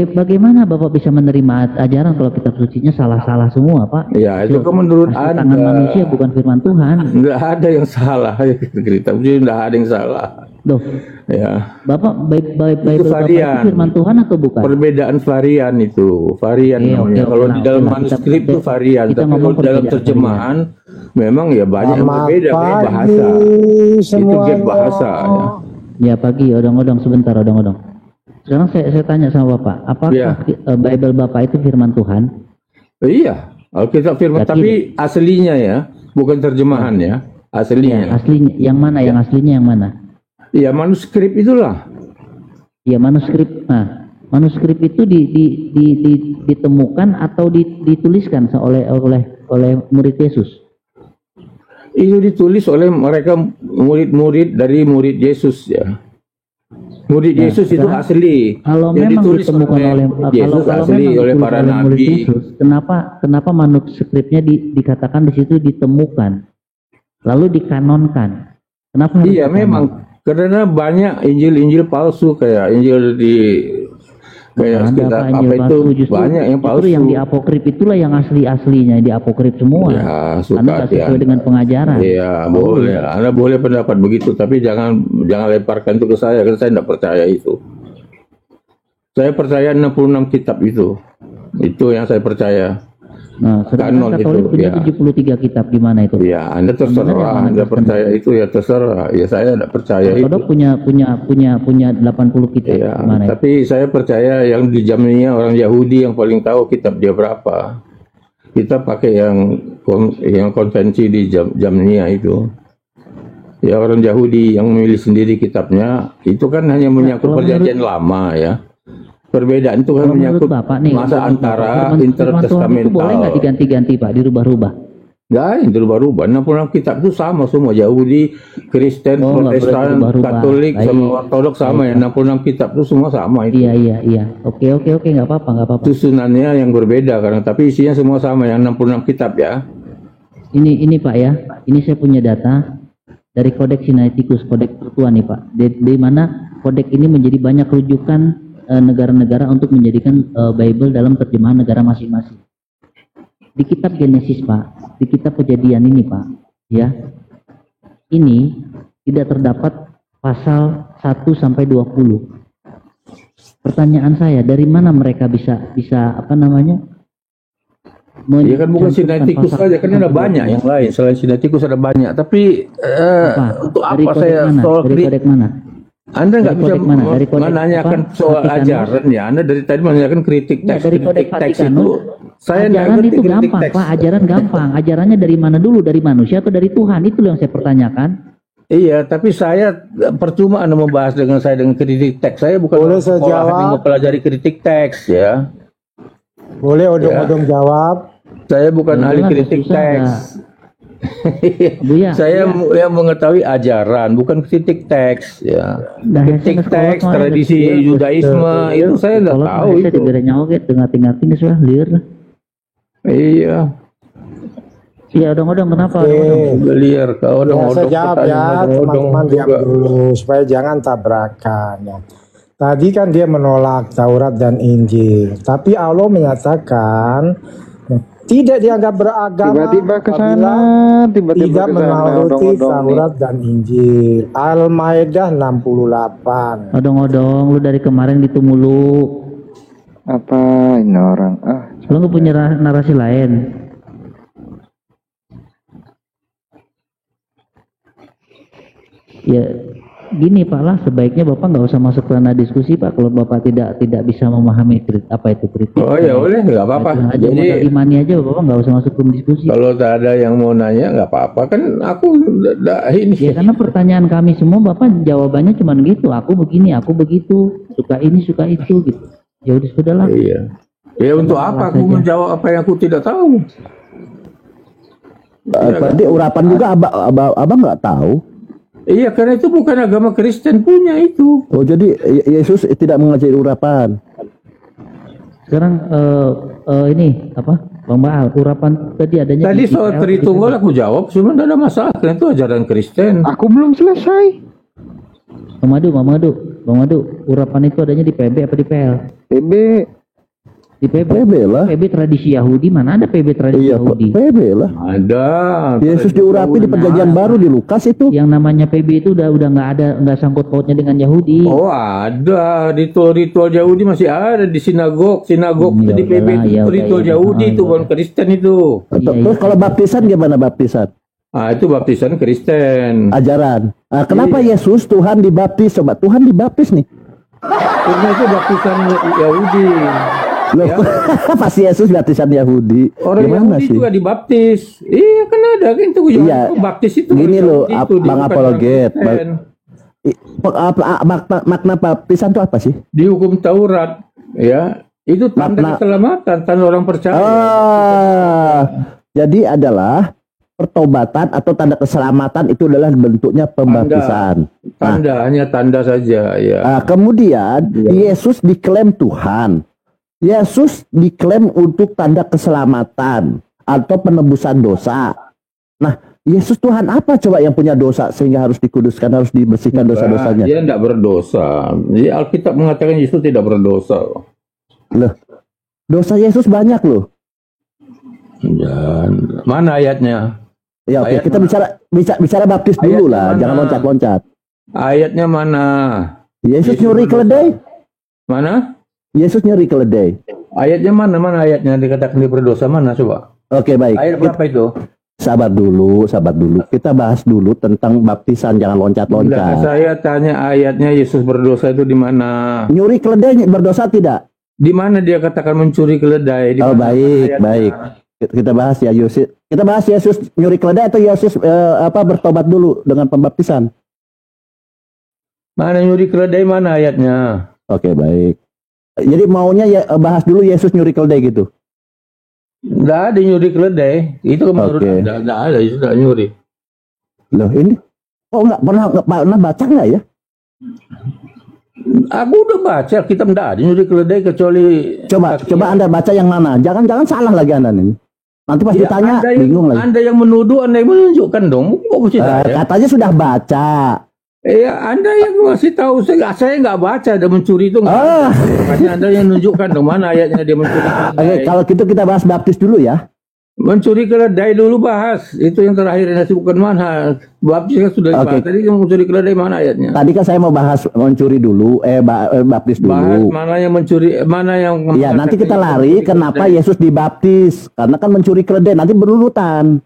bagaimana Bapak bisa menerima ajaran kalau kitab sucinya salah-salah semua, Pak? ya itu kan menurut Hasil Anda. tangan manusia bukan firman Tuhan. Nggak ada yang salah. Kita nggak ada yang salah. Loh, Ya. Bapak Bible Bapak itu varian. firman Tuhan atau bukan? Perbedaan varian itu, varian namanya. Kalau di dalam manuskrip itu varian, kita tapi ngomong kalau dalam perbedaan terjemahan memang ya banyak yang Selamat berbeda kayak pagi bahasa. Itu gap bahasa ya. Ya, pagi, odong-odong sebentar, odong-odong. Sekarang saya tanya sama Bapak, apakah Ya. Bible Bapak itu firman Tuhan? Iya, Alkitab firman, Berarti- tapi aslinya ya, bukan terjemahan ya, aslinya. Aslinya yang mana? Yang aslinya yang mana? Iya, manuskrip itulah. Ya, manuskrip. Nah, manuskrip itu ditemukan atau dituliskan oleh murid Yesus. Itu ditulis oleh mereka murid-murid dari murid Yesus ya. Murid Nah, Yesus itu sekarang, asli. Kalau Yang memang ditulis ditemukan oleh Yesus kalau asli memang oleh ditulis para oleh murid nabi. Yesus, kenapa manuskripnya dikatakan di situ ditemukan, lalu dikanonkan? Kenapa harus Iya, dikanon? memang karena banyak Injil palsu kayak Injil kayak Ada sekitar Pak, apa Injil itu palsu, justru, banyak yang palsu. Justru yang di apokrif itulah yang aslinya di apokrif semua. Ya, Karena suka nggak sesuai dengan pengajaran. Iya, boleh. Anda boleh pendapat begitu, tapi jangan lemparkan itu ke saya, karena saya tidak percaya itu. Saya percaya 66 kitab itu. Itu yang saya percaya. Nah, sedangkan Kanon Katolik itu, punya ya. 73 kitab, gimana itu? Ya, Anda Sebenarnya terserah. mana Anda Kristen? percaya itu ya terserah. Ya, saya tidak percaya itu. Ortodok punya 80 kitab, Ya, gimana itu? tapi saya percaya yang di zamannya orang Yahudi yang paling tahu kitab dia berapa. Kita pakai yang konvensi di zamannya itu. Ya, orang Yahudi yang memilih sendiri kitabnya, itu kan hanya menyangkut kalau perjanjian lama ya. Perbedaan itu kan Kalau menyangkut menurut Bapak nih, masa antara firman Tuhan itu boleh intertestamental. nggak diganti-ganti Pak, dirubah-rubah? Enggak, yang berubah-ubah. 66 kitab itu sama semua. Yahudi, Kristen, Oh, nggak boleh Protestan, berubah-ubah. Katolik, Baik. sama Ortodok sama ya. 66 kitab itu semua sama itu. Iya. Oke, nggak apa-apa. Susunannya yang berbeda karena tapi isinya semua sama yang 66 kitab ya. Ini Pak ya, ini saya punya data dari Kodeks Sinaiticus, Kodeks Tertua nih Pak. Di mana kodeks ini menjadi banyak rujukan negara-negara untuk menjadikan Bible dalam terjemahan negara masing-masing. Di kitab Genesis Pak, di kitab Kejadian ini Pak, ya, ini tidak terdapat pasal 1 sampai 20. Pertanyaan saya, dari mana mereka bisa apa namanya? Iya kan bukan mencantumkan Sinaiticus pasal saja, kan ada 1 sampai banyak 20? yang lain. Selain Sinaiticus ada banyak. Tapi untuk Dari apa kodeks saya mana? soal Dari kodeks mana? Anda nggak Dari bisa kodeks mana? Dari kodeks menanyakan apa? soal Vatikanus? ajaran ya. Anda dari tadi menanyakan kritik Ya, teks. dari kodeks Kritik teks itu Vatikanus, saya nggak ajaran ngerti itu kritik gampang teks. Pak, ajaran gampang. Ajarannya dari mana dulu? Dari manusia atau dari Tuhan? Itu yang saya pertanyakan. Iya, tapi saya percuma Anda membahas dengan saya dengan kritik teks. Saya bukan Boleh orang saya sekolah jawab? yang mempelajari kritik teks ya. Boleh odong-odong jawab? Saya bukan Ya, ahli udahlah, kritik susah teks. Buya, Saya yang mengetahui ajaran, bukan kritik teks ya. dah Kritik teks, tradisi Yudaisme itu saya nggak tahu itu. Tidak nyawa dengar-dengar ini sudah liar. Iya, Iya, odong-odong kenapa? Oke. Odong-odong. liar kau Ya, saya jawab ya, teman-teman diam juga. dulu supaya jangan tabrakan ya. tadi kan dia menolak Taurat dan Injil, tapi Allah menyatakan tidak dianggap beragama Tiba-tiba ke sana, apabila tiba-tiba tidak ke sana, menaati odong-odong nih. Taurat dan Injil. Al-Maidah 68. Odong-odong, lu dari kemarin gitu mulu. Apa ini orang? Lu nggak punya narasi lain? Ya, gini Pak lah, sebaiknya Bapak nggak usah masuk ke ranah diskusi Pak. Kalau Bapak tidak bisa memahami apa itu kritik. Oh ya udah, nggak apa-apa. Aja Jadi modal imani aja Bapak nggak usah masuk ke diskusi. kalau tak ada yang mau nanya nggak apa-apa, kan aku ini. Ya karena pertanyaan kami semua Bapak jawabannya cuma gitu. Aku begini, aku begitu, suka ini, suka itu gitu. Ya udah sudahlah. Iya. Ya untuk apa aku saja. menjawab apa yang aku tidak tahu? Tadi urapan juga abang nggak tahu. Iya, karena itu bukan agama Kristen punya itu. Oh jadi Yesus tidak mengajari urapan. Sekarang ini apa Bang Baal, urapan tadi adanya Tadi di soal IPL, Tritunggal aku jawab, cuma tidak ada masalah. Karena itu ajaran Kristen. Aku belum selesai. Bang Madu, urapan itu adanya di PB apa di PL? PB. Di PB. PB lah. PB tradisi Yahudi, mana ada PB tradisi Iya, Yahudi? PB lah. Ada. Yesus diurapi di perjanjian baru di Lukas itu. Yang namanya PB itu udah nggak ada, nggak sangkut pautnya dengan Yahudi. Oh ada, ritual Yahudi masih ada di sinagog Ya di PB udahlah, itu ya udah, ritual ya. Yahudi Ah, itu ya bukan Kristen itu. Iya, Terus kalau baptisan gimana baptisan? Itu baptisan Kristen. Ajaran. Kenapa Yesus Tuhan dibaptis? Coba Tuhan dibaptis nih. Karena itu baptisan Yahudi. Loh, pasti Yesus baptisan Yahudi. Orang Gimana Yahudi sih? juga dibaptis. Iya kan ada kan itu Iya. baptis itu. Gini orang loh, Yahudi itu, dia Bang bukan Apologet. orang Kristen. Makna baptisan itu apa sih? Di hukum Taurat ya itu tanda Makna- keselamatan, tanda orang percaya. Jadi adalah pertobatan atau tanda keselamatan itu adalah bentuknya pembaptisan. Hanya tanda saja ya. Kemudian Yesus diklaim Tuhan. Yesus diklaim untuk tanda keselamatan atau penebusan dosa. Nah, Yesus Tuhan apa coba yang punya dosa sehingga harus dikuduskan, harus dibersihkan dosa-dosanya? Dia tidak berdosa. Jadi Alkitab mengatakan Yesus tidak berdosa. Loh, dosa Yesus banyak loh. Dan mana ayatnya? Ya oke, Ayat kita bicara baptis Ayatnya dulu lah, mana? jangan loncat-loncat. Ayatnya mana? Yesus Yesus nyuri berdosa. keledai. Mana? Yesus nyuri keledai. Ayatnya mana? Mana ayatnya dikatakan dia berdosa mana coba? Oke, baik. Ayat berapa itu? Sabar dulu. Kita bahas dulu tentang baptisan, jangan Nah, loncat-loncat. saya tanya ayatnya Yesus berdosa itu di mana? Nyuri keledai berdosa tidak? Di mana dia katakan mencuri keledai? Di Oh, mana baik, ayatnya? baik. Kita bahas ya Yesus. Kita bahas Yesus nyuri keledai atau Yesus bertobat dulu dengan pembaptisan. Mana nyuri keledai mana ayatnya? Oke, baik. Jadi maunya ya bahas dulu Yesus nyuri keledai gitu. Nggak ada nyuri keledai. Itu menurut Oke. Anda, nggak ada, Yesus nggak nyuri. Loh, ini nggak pernah baca nggak ya? Aku udah baca kitab, nggak ada nyuri keledai kecuali Coba Anda baca yang mana? Jangan salah lagi Anda nih. Nanti pas ditanya bingung lagi. Anda yang menuduh, Anda yang menunjukkan dong. Kok mesti saya? Katanya sudah baca. Iya, Anda yang masih tahu. Saya nggak baca, ada mencuri itu nggak. Makanya Anda yang menunjukkan dong mana ayatnya dia mencuri Oke, keledai. kalau gitu kita bahas baptis dulu ya. Mencuri keledai dulu bahas. Itu yang terakhir yang bukan mana. Baptis kan sudah dibahas. Oke. Tadi yang mencuri keledai mana ayatnya? Tadi kan saya mau bahas mencuri dulu, baptis Bahas dulu. mana yang mencuri, mana yang. Ya, nanti kita lari kenapa Yesus dibaptis. Karena kan mencuri keledai, nanti berurutan.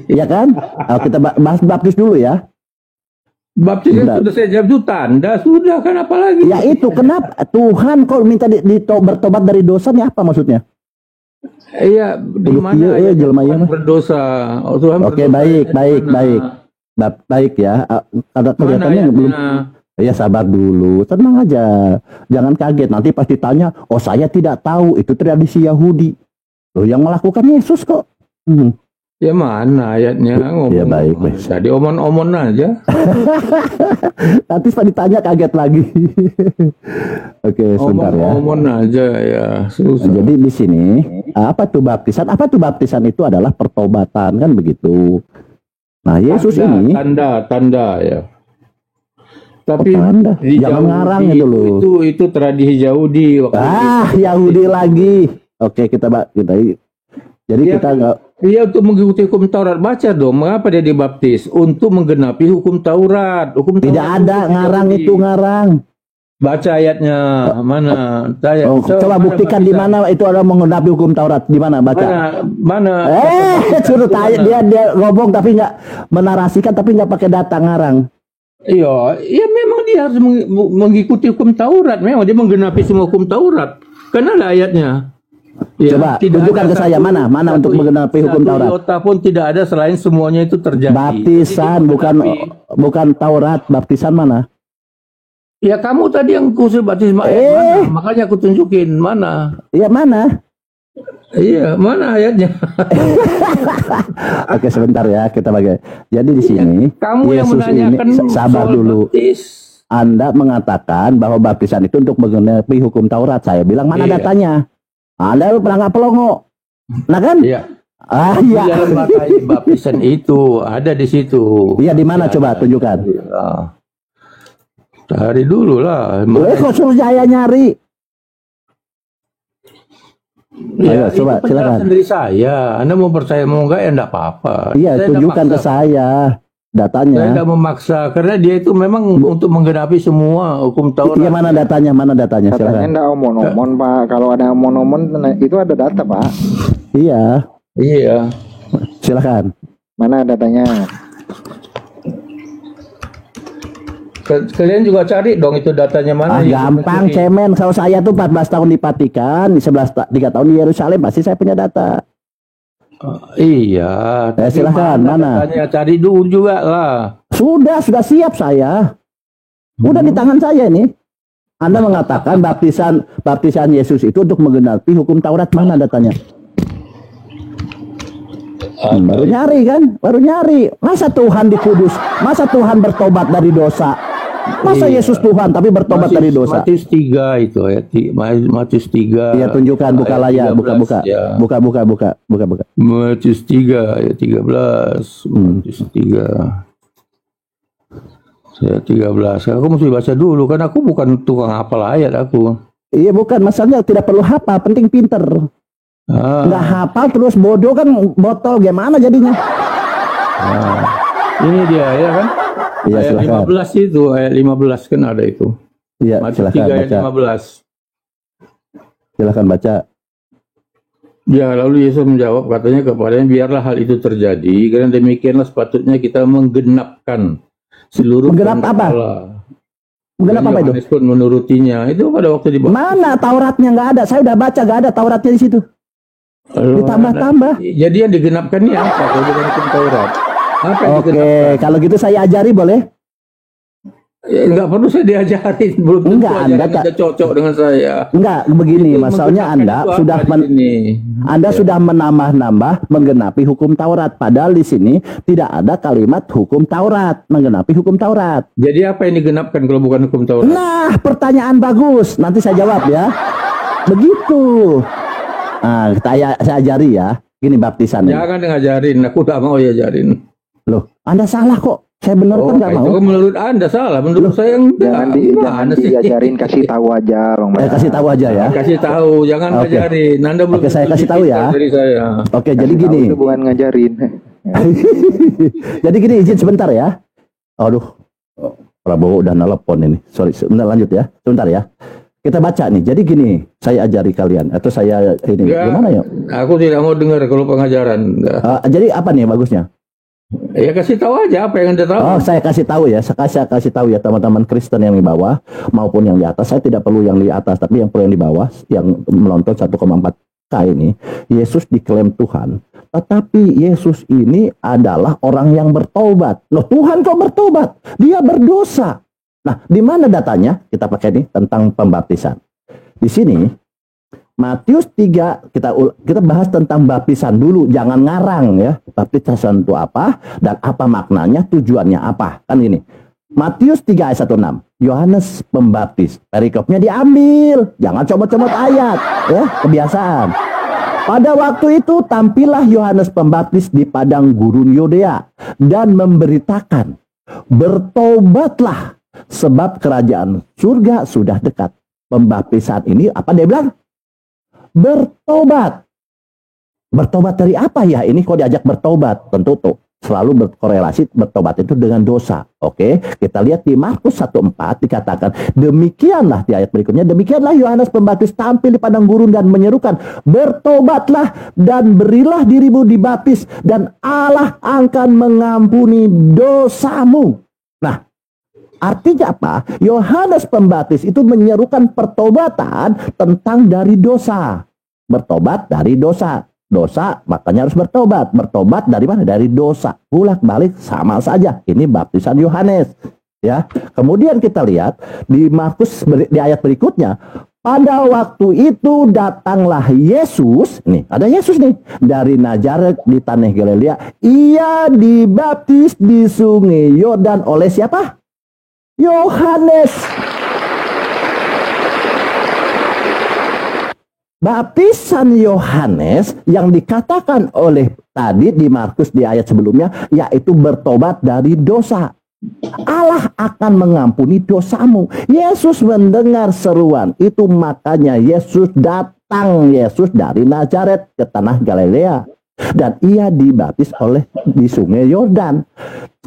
Ya kan? Kita bahas baptis dulu ya. Baptis kan sudah saya jawab itu tanda. Sudah kan apalagi? Ya itu, kenapa Tuhan kok minta bertobat dari dosa nih apa maksudnya? Iya, di mana Iya, jelema Tuhan iya. berdosa? Oh, Tuhan Oke, berdosa. baik. Baik ya. Karena Mana kelihatannya belum. ayatnya? Ya sabar dulu, tenang aja. Jangan kaget nanti pas ditanya, oh saya tidak tahu, itu tradisi Yahudi. Loh yang melakukan Yesus kok. Ya mana ayatnya? Ngomong. Ya, baik. Jadi omon-omon aja. Nanti pas ditanya kaget lagi. Oke, sebentar ya. Omon-omon aja ya. Susah. Jadi di sini apa tuh baptisan? Apa tuh baptisan itu adalah pertobatan kan begitu. Nah Yesus ini Tanda ya. Tapi Kota Anda. di Jangan Yahudi ngarang itu loh. Itu tradisi Yahudi waktu itu. Yahudi lagi. Oke, kita jadi Ya, kita nggak. Iya, untuk mengikuti hukum Taurat. Baca dong, mengapa dia dibaptis? Untuk menggenapi hukum Taurat. Hukum Tidak Taurat ada ngarang Yahudi. itu ngarang. Baca ayatnya mana? Coba buktikan di mana itu ada menggenapi hukum Taurat. Di mana? Baca. Mana? Suruh tanya dia ngomong tapi nggak menarasikan tapi nggak pakai data ngarang. Iya, memang dia harus mengikuti hukum Taurat. Memang dia menggenapi semua hukum Taurat. Karena ada ayatnya. Ya, Coba tidak tunjukkan ada ke saya mana untuk menggenapi hukum Taurat. Satu iota pun tidak ada selain semuanya itu terjadi. Baptisan bukan Taurat. Baptisan mana? Ya, kamu tadi yang khusus baptis mana? Makanya aku tunjukin mana. Iya mana? Iya, mana ayatnya? Oke, sebentar ya kita bagi. Jadi di sini Kamu yang Yesus menanyakan ini sabar soal dulu. baptis. Anda mengatakan bahwa baptisan itu untuk menggenapi hukum Taurat. Saya bilang mana Iya. datanya? Anda pernah nggak pelongo? Nah kan? Iya. Iya. Di dalam materi baptisan itu ada di situ. Iya di mana? Ya, Coba tunjukkan. Ya. Cari dulu lah. Kok suruh saya nyari? Ayo, itu coba, penjelasan silakan. dari saya. Anda mau percaya mau enggak ya enggak apa-apa. Iya, Saya tunjukkan ke enggak maksa. saya datanya. Saya tidak memaksa karena dia itu memang untuk menggenapi semua hukum Taurat. Iya mana datanya? Mana datanya? Katanya Silakan. enggak omon-omon Pak. Kalau ada omon-omon itu ada data Pak. Iya, Iya. silakan. Mana datanya? Kalian juga cari dong itu datanya mana. Gampang cemen. Kalau saya tuh 14 tahun di Vatikan, 3 tahun di Yerusalem, pasti saya punya data. Iya. tapi silakan, mana? Datanya cari dulu juga lah. Sudah siap saya. Udah di tangan saya ini. Anda mengatakan baptisan Yesus itu untuk menggenapi hukum Taurat, mana datanya? Baru nyari kan? Baru nyari. Masa Tuhan dikudus? Masa Tuhan bertobat dari dosa? Masa Iya. Yesus Tuhan tapi bertobat dari dosa? Matius 3 itu ayat Matius 3. Iya, tunjukkan, buka layar, ayat 13, buka. ya. Buka. Matius 3 ayat 13. Matius 3. Ayat 13. Aku mesti baca dulu kan aku bukan tukang hafal ayat aku. Iya, bukan. Masalahnya tidak perlu hafal, penting pinter. Nggak hafal terus bodoh kan botol gimana jadinya? Ini dia ya kan? Iya, ayat silakan. 15 itu, ayat 15 kan ada itu. Iya, Matius silakan 3 ayat baca. 15. Silakan baca. Ya, lalu Yesus menjawab katanya kepadanya, biarlah hal itu terjadi, karena demikianlah sepatutnya kita menggenapkan seluruh Menggenap kehendak apa? Allah. Menggenap Dan apa itu? Yohanes pun menurutinya. Itu pada waktu di Mana Tauratnya nggak ada? Saya udah baca nggak ada Tauratnya di situ. Ditambah-tambah. Jadi yang digenapkan ini apa? Kalau bukan hukum Taurat. Apa yang Oke, digenapkan? kalau gitu saya ajari boleh? Ya, nggak perlu saya diajarin. Belum tentu Enggak, ajaran Anda Anda cocok dengan saya. Enggak, begini. Itu Masalahnya menggenapkan Anda itu sudah apa di sini? Anda sudah menambah-nambah menggenapi hukum Taurat. Padahal di sini tidak ada kalimat hukum Taurat, menggenapi hukum Taurat. Jadi apa yang digenapkan kalau bukan hukum Taurat? Nah, pertanyaan bagus. Nanti saya jawab ya. Begitu. Nah, saya ajari ya. Gini baptisan. Jangan ngajarin. Aku tak mau diajarin. Loh, Anda salah kok. Saya benar kan nggak mau. itu menurut Anda salah. Menurut saya enggak. Jangan Gimana sih? diajarin, kasih tahu aja Bang. Kasih tahu aja ya. Kasih tahu, jangan Oke. ngajarin. Anda belum Oke, saya tentu kasih tahu ya. dari saya. Oke, jadi Kasih tahu gini. itu bukan ngajarin. Jadi gini, izin sebentar ya. Aduh, Prabowo udah nelpon ini. Sorry, sebentar lanjut ya. Sebentar ya. Kita baca nih. Jadi gini, saya ajari kalian atau saya ini Enggak. gimana ya? Aku tidak mau dengar kalau pengajaran. Enggak. Jadi apa nih bagusnya? Ya kasih tahu aja apa yang Anda tahu. Oh, saya kasih tahu ya. Saya kasih tahu ya teman-teman Kristen yang di bawah maupun yang di atas. Saya tidak perlu yang di atas, tapi yang perlu yang di bawah yang menonton 1,4K ini. Yesus diklaim Tuhan. Tetapi Yesus ini adalah orang yang bertobat. Loh, Tuhan kok bertobat? Dia berdosa. Nah, di mana datanya? Kita pakai nih tentang pembaptisan. Di sini Matius 3 kita bahas tentang baptisan dulu, jangan ngarang ya. Baptisan itu apa dan apa maknanya, tujuannya apa? Kan gini. Matius 3 ayat 16. Yohanes Pembaptis. Perikopnya diambil. Jangan comot-comot ayat ya, kebiasaan. Pada waktu itu tampillah Yohanes Pembaptis di padang gurun Yudea dan memberitakan, bertobatlah Sebab kerajaan surga sudah dekat. Pembaptisan ini apa dia bilang? Bertobat. Bertobat dari apa ya? Ini kok diajak bertobat? Tentu tuh selalu berkorelasi bertobat itu dengan dosa. Oke, kita lihat di Markus 1:4 dikatakan, demikianlah di ayat berikutnya, demikianlah Yohanes Pembaptis tampil di padang gurun dan menyerukan, bertobatlah dan berilah dirimu dibaptis dan Allah akan mengampuni dosamu. Nah, artinya apa? Yohanes Pembaptis itu menyerukan pertobatan tentang dari dosa. Bertobat dari dosa. Dosa, makanya harus bertobat. Bertobat dari mana? Dari dosa. Bolak-balik sama saja. Ini baptisan Yohanes. Ya. Kemudian kita lihat di Markus di ayat berikutnya, pada waktu itu datanglah Yesus, nih ada Yesus nih, dari Nazaret di tanah Galilea. Ia dibaptis di sungai Yordan oleh siapa? Yohanes. Baptisan Yohanes yang dikatakan oleh tadi di Markus di ayat sebelumnya, yaitu bertobat dari dosa. Allah akan mengampuni dosamu. Yesus mendengar seruan itu, makanya Yesus datang. Yesus dari Nazaret ke tanah Galilea. Dan ia dibaptis di sungai Yordan.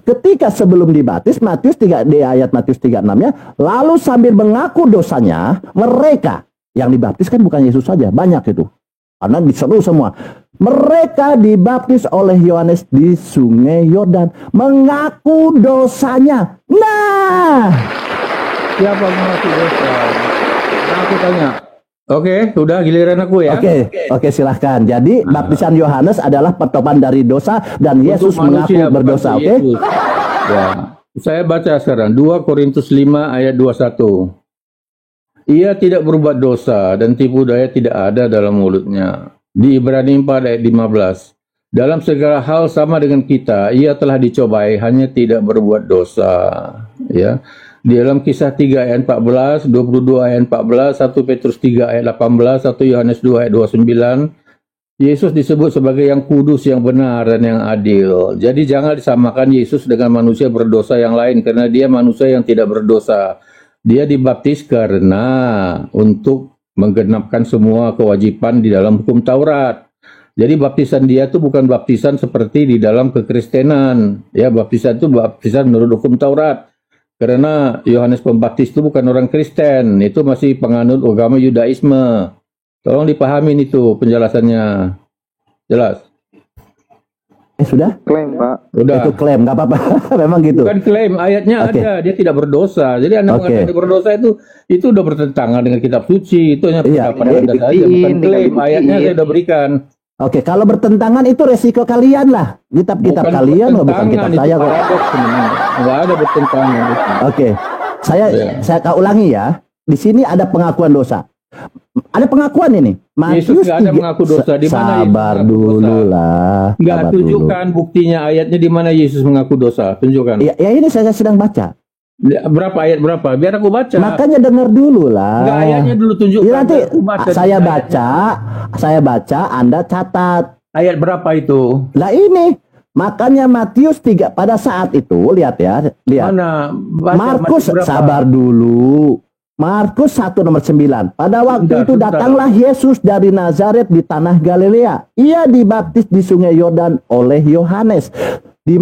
Ketika sebelum dibaptis, di ayat Matius 36-nya, lalu sambil mengaku dosanya, mereka yang dibaptis kan bukan Yesus saja, banyak itu. Karena diseru semua. Mereka dibaptis oleh Yohanes di sungai Yordan. Mengaku dosanya. Nah, Siapa mengaku dosa? Nah, aku tanya. Oke, udah giliran aku ya. Oke, silahkan. Jadi baptisan Yohanes adalah pertobatan dari dosa dan Yesus mengaku berdosa. Oke? Ya. Saya baca sekarang 2 Korintus 5 ayat 21. Ia tidak berbuat dosa dan tipu daya tidak ada dalam mulutnya. Di Ibrani 4 ayat 15. Dalam segala hal sama dengan kita, ia telah dicobai, hanya tidak berbuat dosa. Ya. Di dalam Kisah 3 ayat 14, 22 ayat 14, 1 Petrus 3 ayat 18, 1 Yohanes 2 ayat 29, Yesus disebut sebagai yang kudus, yang benar, dan yang adil. Jadi jangan disamakan Yesus dengan manusia berdosa yang lain, karena dia manusia yang tidak berdosa. Dia dibaptis karena untuk menggenapkan semua kewajiban di dalam hukum Taurat. Jadi baptisan dia itu bukan baptisan seperti di dalam kekristenan. Ya, baptisan itu baptisan menurut hukum Taurat. Karena Yohanes Pembaptis itu bukan orang Kristen, itu masih penganut agama Yudaisme. Tolong dipahamin itu penjelasannya. Jelas? Sudah? Klaim, Pak. Udah. Itu klaim, nggak apa-apa. Memang gitu. Bukan klaim, ayatnya ada. Dia tidak berdosa. Jadi Anda mengatakan dia berdosa itu udah bertentangan dengan kitab suci. Itu hanya pendapat Anda saja, bukan klaim. Ayatnya saya sudah berikan. Oke, kalau bertentangan itu resiko kalian lah. Kitab-kitab kalian, bukan kitab saya kok. Nggak ada bertentangan. Oke, saya ulangi ya. Di sini ada pengakuan dosa. Ada pengakuan ini. Yesus nggak ada mengaku dosa. Di mana sabar dulu lah. Nggak tunjukkan buktinya ayatnya di mana Yesus mengaku dosa. Tunjukkan. Ya ini saya sedang baca. Berapa ayat berapa? Biar aku baca. Makanya dengar dulu lah. Nggak, ayatnya dulu tunjukkan. Ya, nanti saya baca, Anda catat. Ayat berapa itu? Lah ini. Makanya Matius 3 pada saat itu lihat. Mana? Markus sabar dulu. Markus 1 nomor 9. Pada waktu itu datanglah Yesus dari Nazaret di tanah Galilea. Ia dibaptis di sungai Yordan oleh Yohanes. Di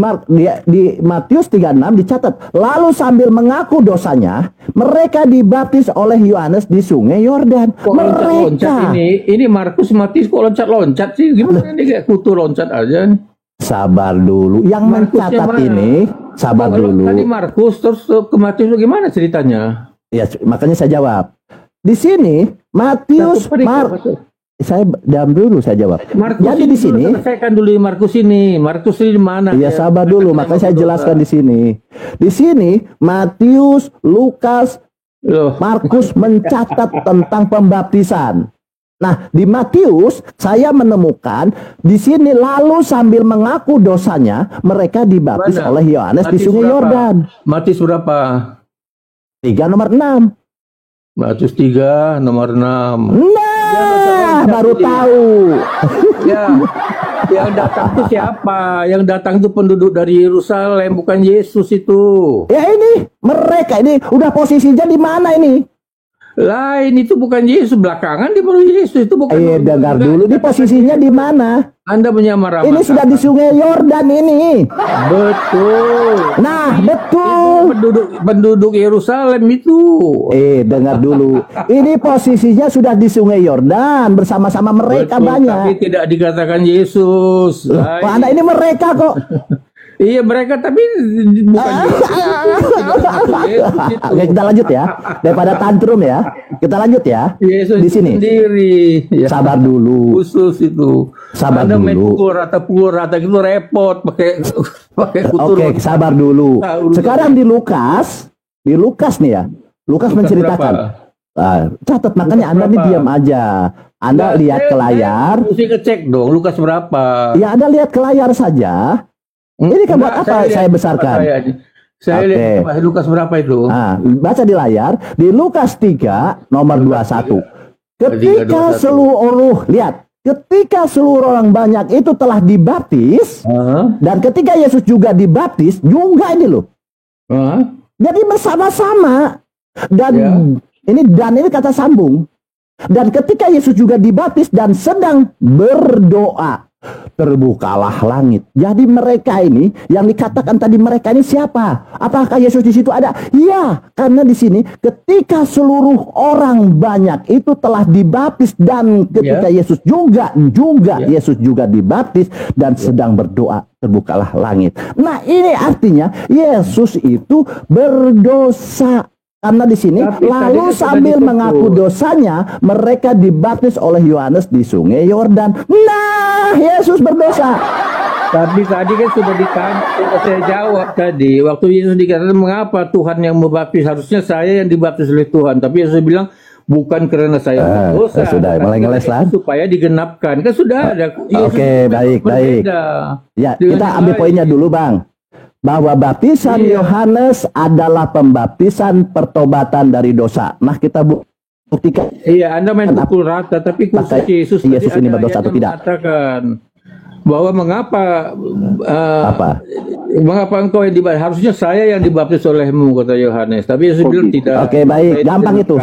Matius 36 dicatat. Lalu sambil mengaku dosanya, mereka dibaptis oleh Yohanes di sungai Yordan. Loncat ini Markus Matius kok loncat-loncat sih? Gimana nih kayak kutu loncat aja nih? Sabar dulu. Yang mencatat ini sabar dulu. Tadi Markus terus ke Matius gimana ceritanya? Ya, makanya saya jawab. Di sini Matius, saya diam dulu, saya jawab. Markus jadi di sini selesaikan dulu Markus ini. Markus ini di mana? Ya sabar dulu, makanya saya jelaskan di sini. Di sini Matius, Lukas, Markus mencatat tentang pembaptisan. Nah, di Matius saya menemukan di sini lalu sambil mengaku dosanya mereka dibaptis oleh Yohanes di sungai Yordan. Matius berapa? 3 nomor 6. Matius 3 nomor 6. Nah, baru tahu. Ya. Yang datang itu siapa? Yang datang itu penduduk dari Yerusalem, bukan Yesus itu. Ya ini mereka ini udah posisinya di mana ini? Lain, itu bukan Yesus, belakangan dia baru Yesus, itu bukan. Dengar dulu, di posisinya di mana? Anda menyamarakan. Ini sudah di Sungai Yordan ini. Betul. Nah, betul. Penduduk Yerusalem itu. Dengar dulu. Ini posisinya sudah di Sungai Yordan bersama-sama mereka. Betul, banyak. tapi tidak dikatakan Yesus. Anda ini mereka kok. Iya mereka, tapi bukan Yesus. Oke, kita lanjut ya. Daripada tantrum ya. Kita lanjut ya. Yesus di sini. Sendiri. Ya. Sabar dulu. Khusus itu. Sabar Anda dulu. main pukul rata gitu repot pakai kutur. Oke, sabar dulu. Sekarang di Lukas nih ya. Lukas menceritakan. Catat, makanya Anda nih diam aja. Anda lihat ke layar. Mesti ngecek dong Lukas berapa. Ya, Anda lihat ke layar saja. Ini kan buat apa saya besarkan? Saya lihat Lukas berapa itu? Baca di layar, di Lukas 3 nomor 21. Ketika seluruh orang banyak itu telah dibaptis, dan ketika Yesus juga dibaptis, juga ini loh. Jadi bersama-sama. Dan ini kata sambung. Dan ketika Yesus juga dibaptis dan sedang berdoa, terbukalah langit. Jadi mereka ini yang dikatakan tadi, mereka ini siapa? Apakah Yesus di situ ada? Ya, karena di sini ketika seluruh orang banyak itu telah dibaptis dan ketika Yesus juga Yesus juga dibaptis dan sedang berdoa, terbukalah langit. Nah, ini artinya Yesus itu berdosa. Karena di sini lalu sambil mengaku dosanya, mereka dibaptis oleh Yohanes di Sungai Yordan. Nah, Yesus berdosa. Tapi tadi kan sudah saya jawab tadi. Waktu Yesus dikatakan mengapa Tuhan yang membaptis, harusnya saya yang dibaptis oleh Tuhan. Tapi Yesus bilang bukan karena saya berdosa. Sudah mulai ngeles lah. Supaya digenapkan. Kan sudah ada. Oke, baik. Ya, kita ambil poinnya dulu, Bang. Bahwa baptisan Yohanes adalah pembaptisan pertobatan dari dosa. Nah, kita buktikan. Iya, Anda main pukul rata, tapi khusus Yesus ini berdosa atau tidak? Mengatakan bahwa mengapa engkau yang dibaptis? Harusnya saya yang dibaptis olehmu, kata Yohanes. Tapi Yesus bilang tidak. Oke, baik, gampang itu.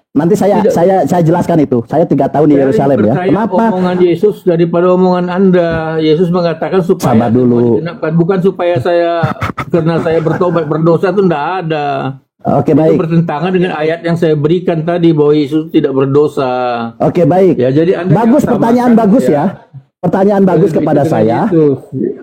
Nanti saya jelaskan itu. Saya 3 tahun di Yerusalem ya. Kenapa? Omongan Yesus daripada omongan Anda. Yesus mengatakan supaya sabar dulu. Bukan supaya karena saya bertobat berdosa itu tidak ada. Oke, baik. Itu bertentangan dengan ayat yang saya berikan tadi bahwa Yesus tidak berdosa. Oke, baik. Ya, jadi Anda bagus, pertanyaan bagus ya. Pertanyaan bagus kepada saya.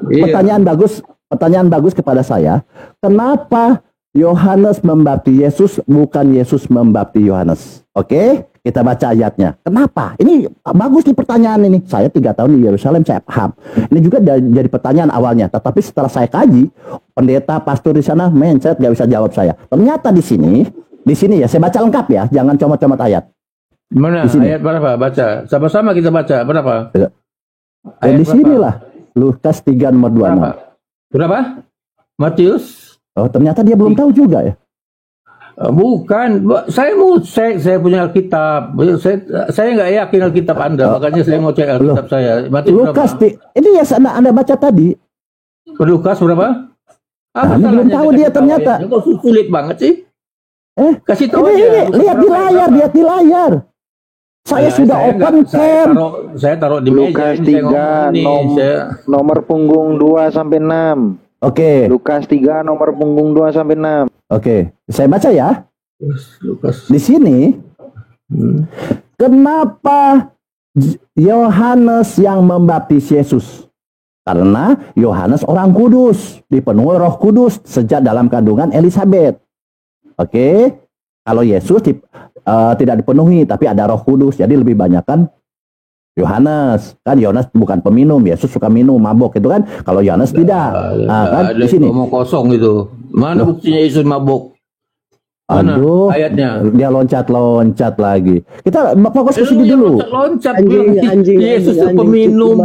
Pertanyaan bagus kepada saya. Kenapa Yohanes membaptis Yesus, bukan Yesus membaptis Yohanes? Oke, kita baca ayatnya. Kenapa? Ini bagus nih pertanyaan ini. Saya 3 tahun di Yerusalem, saya paham. Ini juga jadi pertanyaan awalnya. Tetapi setelah saya kaji, pendeta, pastor di sana, saya nggak bisa jawab saya. Ternyata di sini ya, saya baca lengkap ya. Jangan comot-comot ayat. Mana? Ayat berapa? Baca. Sama-sama kita baca. Berapa? Di sinilah. Lukas 3 nomor 26. Berapa? Matius? Oh, ternyata dia belum tahu juga ya. Bukan, saya punya Alkitab. Saya nggak yakin Alkitab Anda, makanya saya mau cek Alkitab saya. Lukas, ini ya Anda baca tadi. Lukas berapa? Ini belum tahu dia ternyata. Kok sulit banget sih? Kasih tahu ini lihat di layar. Saya sudah open cam. Saya taruh di meja. Lukas 3 nomor punggung 2 sampai 6. Oke. Lukas 3 nomor punggung 2 sampai 6. Oke, saya baca ya. Lukas. Di sini, kenapa Yohanes yang membaptis Yesus? Karena Yohanes orang kudus, dipenuhi Roh Kudus sejak dalam kandungan Elisabet. Oke, kalau Yesus tidak dipenuhi, tapi ada Roh Kudus, jadi lebih banyak kan Yohanes. Kan Yohanes bukan peminum, Yesus suka minum, mabok itu kan. Kalau Yohanes tidak. Kan di sini. Ngomong kosong itu. Mana buktinya Yesus mabok? Mana ayatnya? Dia loncat-loncat lagi. Kita fokus ke sini dulu. Loncat anjing. Yesus peminum.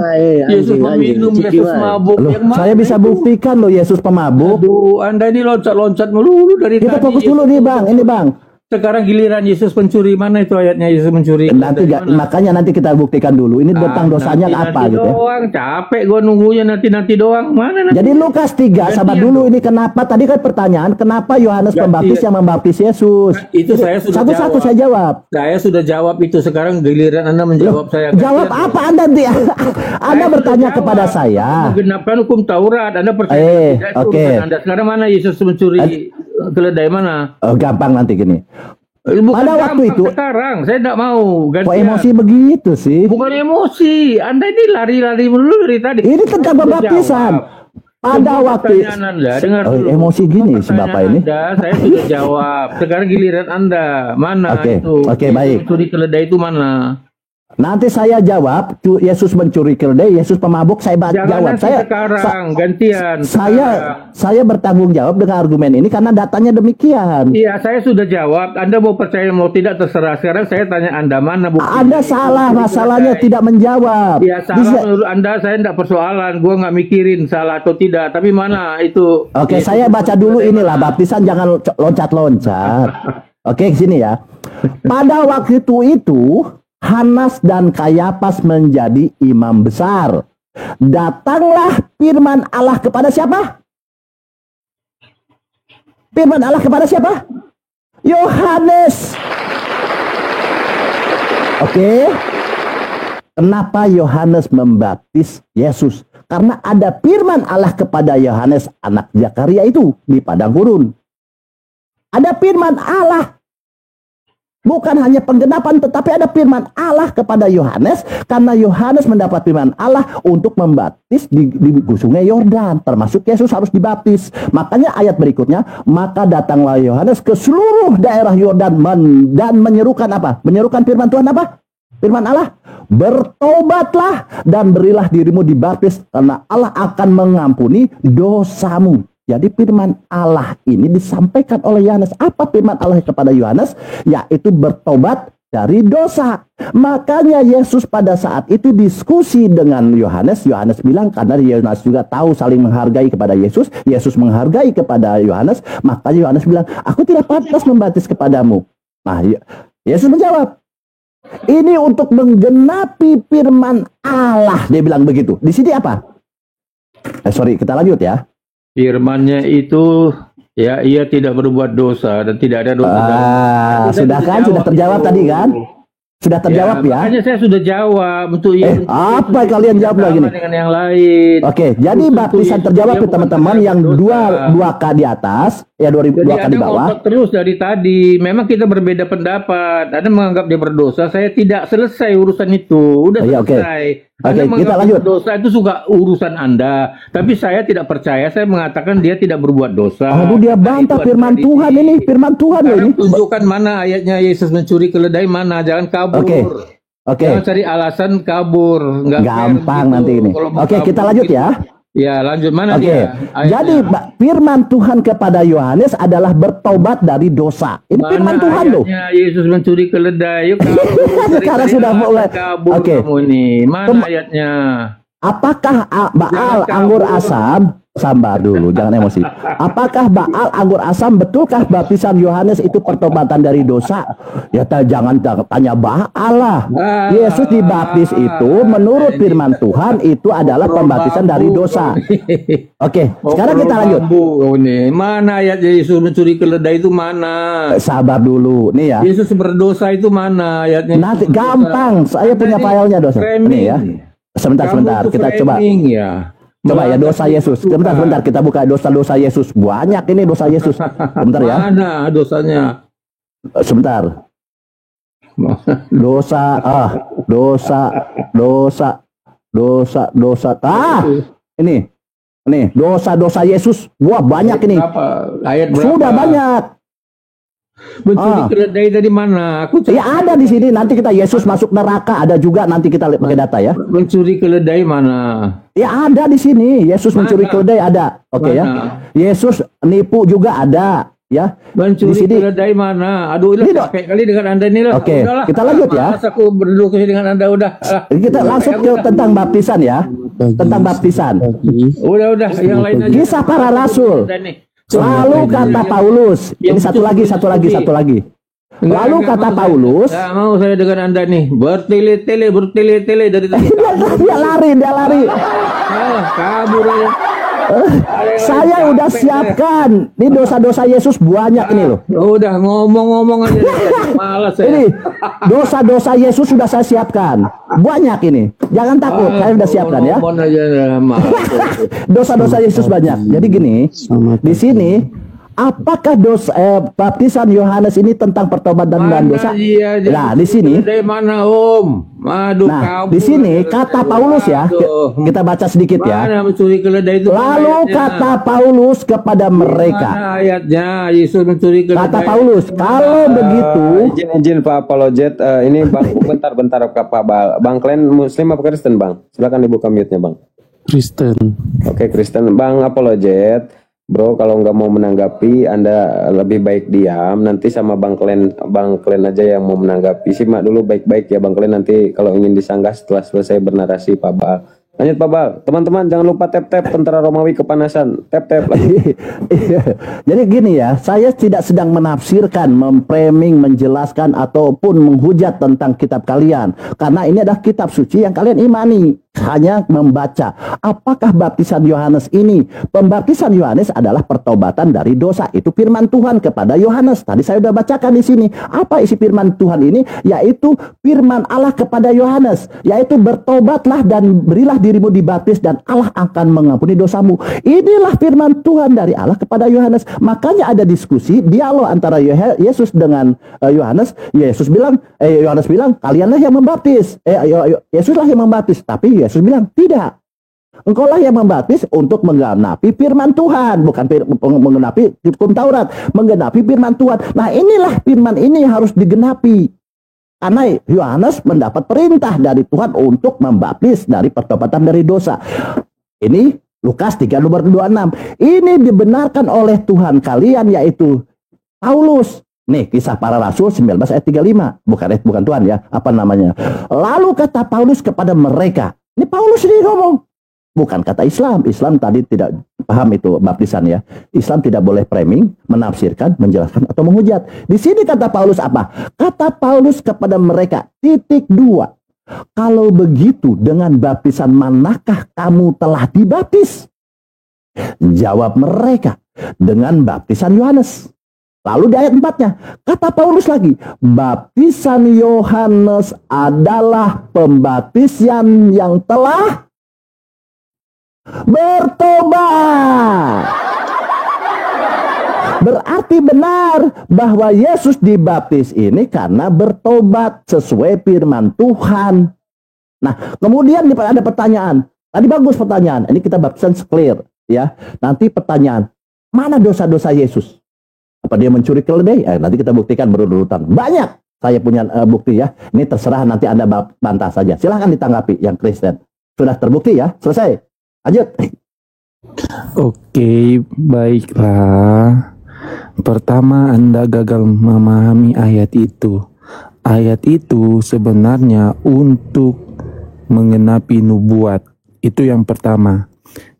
Yesus peminum, Yesus mabuk. Saya bisa buktikan loh Yesus pemabuk. Aduh, Anda ini loncat-loncat melulu dari kita tadi. Fokus dulu nih, Bang. Ini, Bang. Sekarang giliran Yesus pencuri, mana itu ayatnya Yesus mencuri? Nanti makanya nanti kita buktikan dulu. Ini tentang dosanya apa nanti gitu ya. doang, capek gua nunggunya nanti doang. Mana nanti? Jadi Lukas 3, sabar dulu, ini kenapa? Tadi kan pertanyaan, kenapa Yohanes Pembaptis yang membaptis Yesus? Itu saya sudah satu-satu jawab. saya jawab. Saya sudah jawab itu, sekarang giliran Anda menjawab saya. Jawab apa Anda nanti? Anda bertanya kepada saya. Menggenapkan hukum Taurat, Anda percaya tidak? Itu urusan Anda. Sekarang mana Yesus mencuri keledai mana? Gampang nanti gini. Bukan pada waktu itu sekarang saya tidak mau gantian. Kok emosi begitu sih? Bukan emosi, Anda ini lari-lari melulu dari tadi. Ini tentang pembaptisan. Pada waktu emosi gini si Bapak ini. Saya sudah jawab. Sekarang giliran Anda. Mana itu? Oke, baik. Mencuri keledai itu mana? Nanti saya jawab, Yesus mencuri keledai, Yesus pemabuk, saya jawab. Gantian. Saya bertanggung jawab dengan argumen ini karena datanya demikian. Iya, saya sudah jawab. Anda mau percaya mau tidak terserah. Sekarang saya tanya Anda mana bukti? Anda salah, masalahnya tidak menjawab. Iya, salah menurut Anda, saya tidak persoalan. Gua nggak mikirin salah atau tidak. Tapi mana itu? Oke, saya baca dulu inilah baptisan, jangan loncat-loncat. Oke, sini ya. Pada waktu itu Hanas dan Kayapas menjadi imam besar. Datanglah firman Allah kepada siapa? Firman Allah kepada siapa? Yohanes. Oke. Kenapa Yohanes membaptis Yesus? Karena ada firman Allah kepada Yohanes anak Zakaria itu di padang gurun. Ada firman Allah. Bukan hanya penggenapan, tetapi ada firman Allah kepada Yohanes, karena Yohanes mendapat firman Allah untuk membaptis di sungai Yordan, termasuk Yesus harus dibaptis. Makanya ayat berikutnya, maka datanglah Yohanes ke seluruh daerah Yordan dan menyerukan apa? Menyerukan firman Tuhan apa? Firman Allah, bertobatlah dan berilah dirimu dibaptis, karena Allah akan mengampuni dosamu. Jadi firman Allah ini disampaikan oleh Yohanes. Apa firman Allah kepada Yohanes? Yaitu bertobat dari dosa. Makanya Yesus pada saat itu diskusi dengan Yohanes. Yohanes bilang, karena Yohanes juga tahu saling menghargai kepada Yesus. Yesus menghargai kepada Yohanes. Makanya Yohanes bilang, aku tidak pantas membaptis kepadamu. Nah, Yesus menjawab, ini untuk menggenapi firman Allah. Dia bilang begitu. Di sini apa? Sorry, kita lanjut ya. Firmannya itu, ya, ia tidak berbuat dosa dan tidak ada dosa. Sudah kan? Sudah terjawab tadi kan? Sudah terjawab ya? Makanya saya sudah jawab untuk apa kalian jawab lagi nih? Dengan yang lain. Oke, jadi baptisan terjawab teman-teman yang dua K di atas, ya 2 K di bawah. Terus dari tadi, memang kita berbeda pendapat. Ada menganggap dia berdosa, saya tidak selesai urusan itu. Udah selesai. Oke, kita lanjut. Dosa itu suka urusan Anda, tapi saya tidak percaya. Saya mengatakan dia tidak berbuat dosa. Aduh, dia bantah firman Tuhan ini, firman Tuhan loh ini. Tunjukkan mana ayatnya Yesus mencuri keledai mana, jangan kabur. Oke. Jangan cari alasan kabur. Nggak gampang gitu nanti ini. Oke, kita lanjut ya. Ya, lanjut mana dia? Jadi firman Tuhan kepada Yohanes adalah bertobat dari dosa. Ini mana firman Tuhan loh. Yesus mencuri keledai. Yuk sekarang sudah mulai. Oke. Mana ayatnya? Apakah Baal anggur asam? Sabar dulu, jangan emosi. Apakah Baal anggur asam, betulkah baptisan Yohanes itu pertobatan dari dosa? Ya jangan tanya Baal lah. Yesus dibaptis itu menurut firman Tuhan itu adalah pembaptisan dari dosa. Oke, sekarang kita lanjut. Mana ayat Yesus mencuri keledai itu mana? Sabar dulu, nih ya. Yesus berdosa itu mana ayatnya? Nanti gampang, saya punya filenya dosa. Ini ya. Sebentar, kita coba. Ya. Coba ya dosa Yesus. Sebentar, kita buka dosa-dosa Yesus. Banyak ini dosa Yesus. Sebentar ya. Mana dosanya? Sebentar. Dosa. Ini dosa-dosa Yesus. Wah, banyak ini. Ayat berapa? Sudah banyak. Mencuri keledai dari mana? Ya ada di sini. Nanti kita Yesus masuk neraka ada juga, nanti kita pakai data ya. Mencuri keledai mana? Ya ada di sini. Yesus mencuri keledai ada. Oke ya. Yesus nipu juga ada ya. Mencuri keledai mana? Aduh, capek kali dengan Anda ini lah. Oke, kita lanjut ya. Aku berdiskusi dengan Anda udah. Kita langsung ke tentang baptisan ya. Tentang baptisan. Udah yang lain aja. Kisah para rasul. Lalu kata Paulus, ini satu lagi. Lalu kata Paulus, Nggak mau saya dengan Anda nih. Bertele-tele dari tadi. dia lari. Kabur aja. Saya udah siapkan. Ini dosa-dosa Yesus banyak ini loh. Udah ngomong-ngomong aja. Malas saya. Ini dosa-dosa Yesus sudah saya siapkan. Banyak ini. Jangan takut, saya sudah siapkan ya. Ngomong aja malas. Dosa-dosa Yesus banyak. Jadi gini, di sini apakah baptisan Yohanes ini tentang pertobatan dan dosa? Iya, Nah, di sini. Dari mana Om? Aduh, Nah, kabur di sini aja. kata Paulus ya, Aduh. kita baca sedikit ya. Mana mencuri keledai itu? Lalu Ayatnya. kata Paulus kepada mereka. Mana ayatnya? Yesus mencuri keledai. Kata Paulus, kalau begitu, Izin Pak Apologet, ini Bang, bentar Pak Bang Klen Muslim apa Kristen Bang? Silakan dibuka mute-nya Bang. Kristen. Oke Kristen, Bang Apologet. Bro, kalau nggak mau menanggapi, Anda lebih baik diam. Nanti sama Bang Klen aja yang mau menanggapi. Simak dulu baik-baik ya Bang Klen. Nanti kalau ingin disanggah setelah selesai bernarasi Pak Baal. Lanjut Pak Baal. Teman-teman jangan lupa tap-tap tentara Romawi kepanasan. Tap-tap lagi. jadi gini ya, saya tidak sedang menafsirkan, memframing, menjelaskan ataupun menghujat tentang kitab kalian. Karena ini adalah kitab suci yang kalian imani. Hanya membaca. Apakah baptisan Yohanes ini? Pembaptisan Yohanes adalah pertobatan dari dosa. Itu firman Tuhan kepada Yohanes. Tadi saya sudah bacakan di sini. Apa isi firman Tuhan ini? Yaitu firman Allah kepada Yohanes. Yaitu bertobatlah dan berilah dirimu dibaptis dan Allah akan mengampuni dosamu. Inilah firman Tuhan dari Allah kepada Yohanes. Makanya ada diskusi, dialog antara Yesus dengan Yohanes. Yohanes bilang, kalianlah yang membaptis. Yesuslah yang membaptis. Tapi Yesus bilang, tidak. Engkaulah yang membaptis untuk menggenapi firman Tuhan. Bukan menggenapi hukum Taurat. Menggenapi firman Tuhan. Nah inilah firman ini yang harus digenapi. Karena Yohanes mendapat perintah dari Tuhan untuk membaptis dari pertobatan dari dosa. Ini Lukas 3:26. Ini dibenarkan oleh Tuhan kalian, yaitu Paulus. Nih Kisah Para Rasul 19 ayat 35. Bukan Tuhan ya. Apa namanya? Lalu kata Paulus kepada mereka. Ini Paulus ini ngomong. Bukan kata Islam. Islam tadi tidak paham itu baptisan ya. Islam tidak boleh framing, menafsirkan, menjelaskan atau menghujat. Di sini kata Paulus apa? Kata Paulus kepada mereka, (2). Kalau begitu dengan baptisan manakah kamu telah dibaptis? Jawab mereka, dengan baptisan Yohanes. Lalu di ayat 4-nya, kata Paulus lagi, baptisan Yohanes adalah pembaptisan yang telah bertobat. Berarti benar bahwa Yesus dibaptis ini karena bertobat sesuai firman Tuhan. Nah, kemudian ada pertanyaan. Tadi bagus pertanyaan. Ini kita baptisan clear ya. Nanti pertanyaan, mana dosa-dosa Yesus? Apa dia mencuri keledai? Nanti kita buktikan berurutan. Banyak. Saya punya bukti ya. Ini terserah nanti Anda bantah saja. Silahkan ditanggapi yang Kristen. Sudah terbukti ya? Selesai. Lanjut. Oke, baiklah. Pertama, Anda gagal memahami ayat itu. Ayat itu sebenarnya untuk menggenapi nubuat. Itu yang pertama.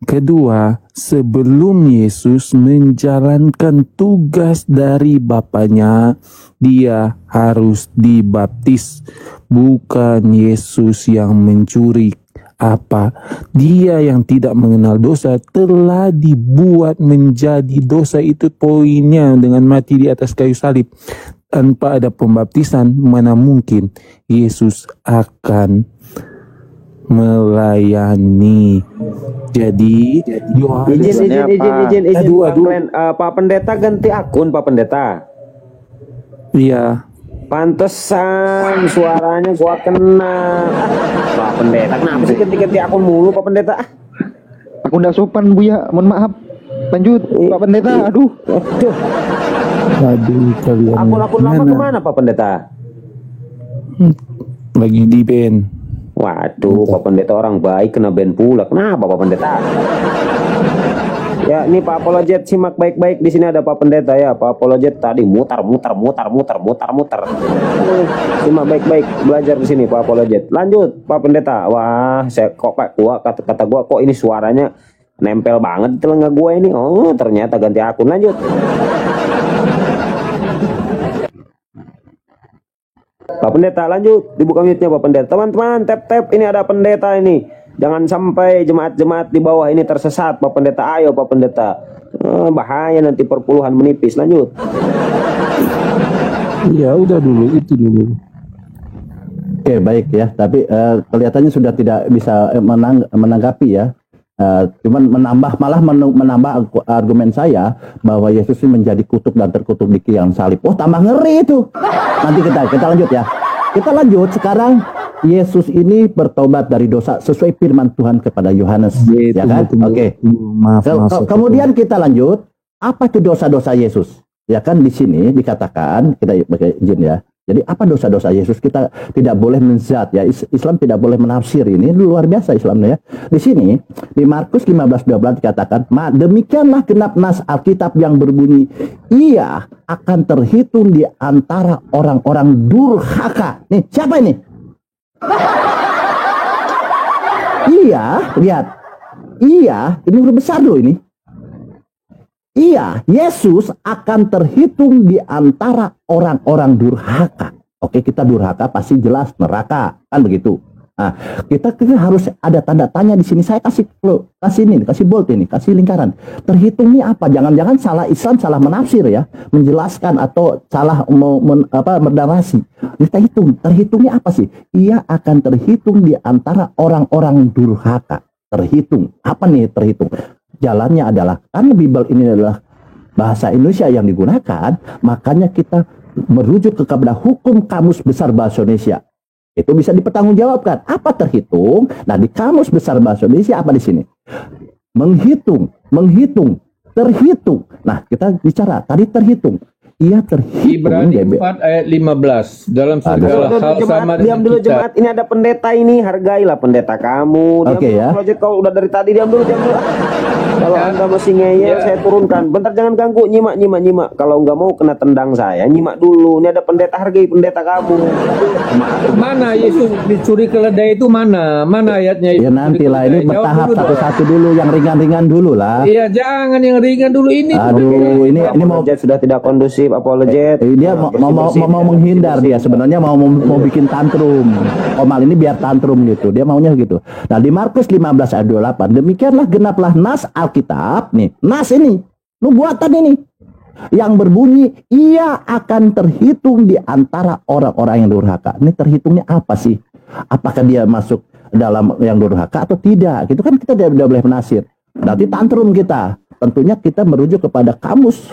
Kedua, sebelum Yesus menjalankan tugas dari Bapaknya, dia harus dibaptis. Bukan Yesus yang mencuri. Apa? Dia yang tidak mengenal dosa telah dibuat menjadi dosa. Itu poinnya dengan mati di atas kayu salib. Tanpa ada pembaptisan, mana mungkin Yesus akan melayani. Jadi izin Pak Pendeta ganti akun Pak Pendeta. Iya. Pantesan suaranya gua kena. Pak Pendeta kenapa sih ganti-ganti akun mulu Pak Pendeta? Aku udah sopan Buya, mohon maaf. Lanjut Pak Pendeta. Aduh. Aduh, kalian akun lama kemana Pak Pendeta? Lagi di band. Waduh, Pak Pendeta orang baik kena ban pula. Kenapa Pak Pendeta? Ya, ini Pak Apologet simak baik-baik. Di sini ada Pak Pendeta ya. Pak Apologet tadi mutar. Simak baik-baik, belajar di sini Pak Apologet. Lanjut Pak Pendeta. Wah, saya kok Pak kata gua kok ini suaranya nempel banget di telinga gua ini. Oh, ternyata ganti akun. Lanjut. Pak Pendeta lanjut, dibuka mute-nya Pak Pendeta. Teman-teman, tap ini ada pendeta ini. Jangan sampai jemaat-jemaat di bawah ini tersesat Pak Pendeta. Ayo Pak Pendeta. Bahaya nanti perpuluhan menipis. Lanjut. Ya udah dulu, itu dulu. Oke, baik ya. Tapi kelihatannya sudah tidak bisa menanggapi ya. Cuman malah menambah argumen saya bahwa Yesus ini menjadi kutuk dan terkutuk di tiang salib. Oh, tambah ngeri itu. Nanti kita lanjut ya. Kita lanjut sekarang. Yesus ini bertobat dari dosa sesuai firman Tuhan kepada Yohanes, ya kan? Oke. Kemudian kita lanjut. Apa itu dosa-dosa Yesus? Ya kan di sini dikatakan, kita pakai izin ya. Jadi apa dosa-dosa Yesus? Kita tidak boleh menzat ya. Islam tidak boleh menafsir, ini luar biasa Islamnya ya. Di sini di Markus 15:12 dikatakan, demikianlah genap nas Alkitab yang berbunyi, ia akan terhitung di antara orang-orang durhaka. Nih, siapa ini? Iya, lihat. Iya, ini huruf besar loh ini. Iya, Yesus akan terhitung di antara orang-orang durhaka. Oke, kita durhaka pasti jelas neraka, kan begitu. Nah, kita harus ada tanda tanya di sini. Saya kasih bold ini, kasih lingkaran. Terhitung ini apa? Jangan-jangan salah Islam, salah menafsir ya, menjelaskan atau salah bernarasi. Kita hitung, terhitungnya apa sih? Ia akan terhitung di antara orang-orang durhaka. Terhitung, apa nih terhitung? Jalannya adalah, karena Bible ini adalah bahasa Indonesia yang digunakan, makanya kita merujuk kepada hukum Kamus Besar Bahasa Indonesia. Itu bisa dipertanggungjawabkan. Apa terhitung? Nah, di Kamus Besar Bahasa Indonesia apa di sini? Menghitung, terhitung. Nah, kita bicara tadi terhitung. Ia terhitung. Ibrani 4 ayat 15. Dalam segala hal sama diam dulu kita. jemaat, ini ada pendeta ini, hargailah pendeta kamu. Oke, ya. Project kau udah dari tadi, diam dulu. Kalau Anda masih ngeyel, saya turunkan. Bentar, jangan ganggu, nyimak. Kalau nggak mau kena tendang saya, nyimak dulu. Ini ada pendeta, hargai pendeta kamu. Mana Yesus dicuri keledai itu mana? Mana ayatnya? Ya nantilah, ini bertahap satu-satu dulu, yang ringan-ringan dulu lah. Iya, jangan yang ringan dulu ini. Aduh, ini mau sudah tidak kondusif, apologet. Dia mau menghindar, dia sebenarnya mau bikin tantrum. Omal ini biar tantrum gitu. Dia maunya gitu. Nah, di Markus 15 ayat 28, demikianlah genaplah nas Alkitab nih. Nas ini, nubuatan ini yang berbunyi, ia akan terhitung di antara orang-orang yang durhaka. Ini terhitungnya apa sih? Apakah dia masuk dalam yang durhaka atau tidak? Gitu kan kita tidak boleh menafsir. Berarti tantrum kita. Tentunya kita merujuk kepada Kamus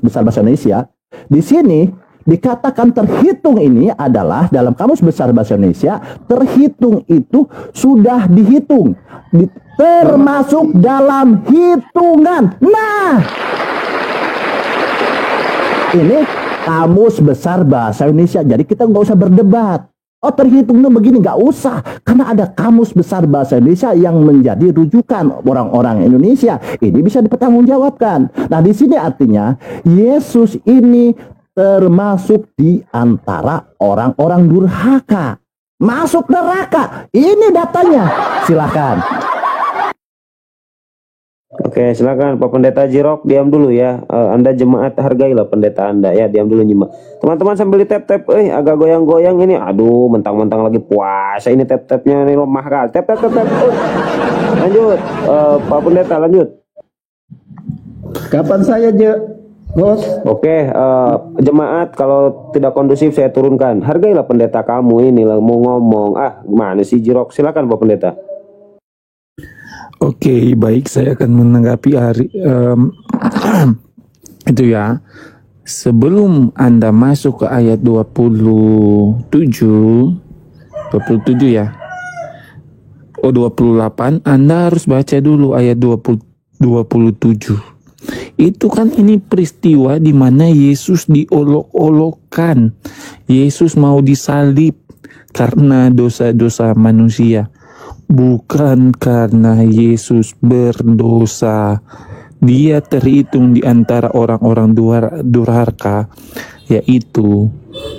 Besar Bahasa Indonesia. Di sini dikatakan terhitung ini adalah dalam Kamus Besar Bahasa Indonesia, terhitung itu sudah dihitung, termasuk dalam hitungan. Nah, ini Kamus Besar Bahasa Indonesia. Jadi kita nggak usah berdebat. Oh, terhitungnya begini, nggak usah, karena ada Kamus Besar Bahasa Indonesia yang menjadi rujukan orang-orang Indonesia. Ini bisa dipertanggungjawabkan. Nah, di sini artinya Yesus ini termasuk di antara orang-orang durhaka, masuk neraka. Ini datanya. Silakan. Oke, silakan Pak Pendeta Jirok, diam dulu ya. Anda jemaat, hargailah pendeta Anda ya, diam dulu nyimak. Teman-teman sambil tap-tap, agak goyang-goyang ini. Aduh, mentang-mentang lagi puasa ini tap-tapnya ini lemah kali. Tap. Lanjut, Pak Pendeta lanjut. Kapan saya Bos? Oke, jemaat kalau tidak kondusif saya turunkan. Hargailah pendeta kamu ini lah mau ngomong. Mana sih Jirok? Silakan Pak Pendeta. Oke, baik, saya akan menanggapi itu ya. Sebelum Anda masuk ke ayat 27 ya. 28, Anda harus baca dulu ayat 27. Itu kan ini peristiwa di mana Yesus diolok-olokkan. Yesus mau disalib karena dosa-dosa manusia. Bukan karena Yesus berdosa. Dia terhitung di antara orang-orang durhaka, yaitu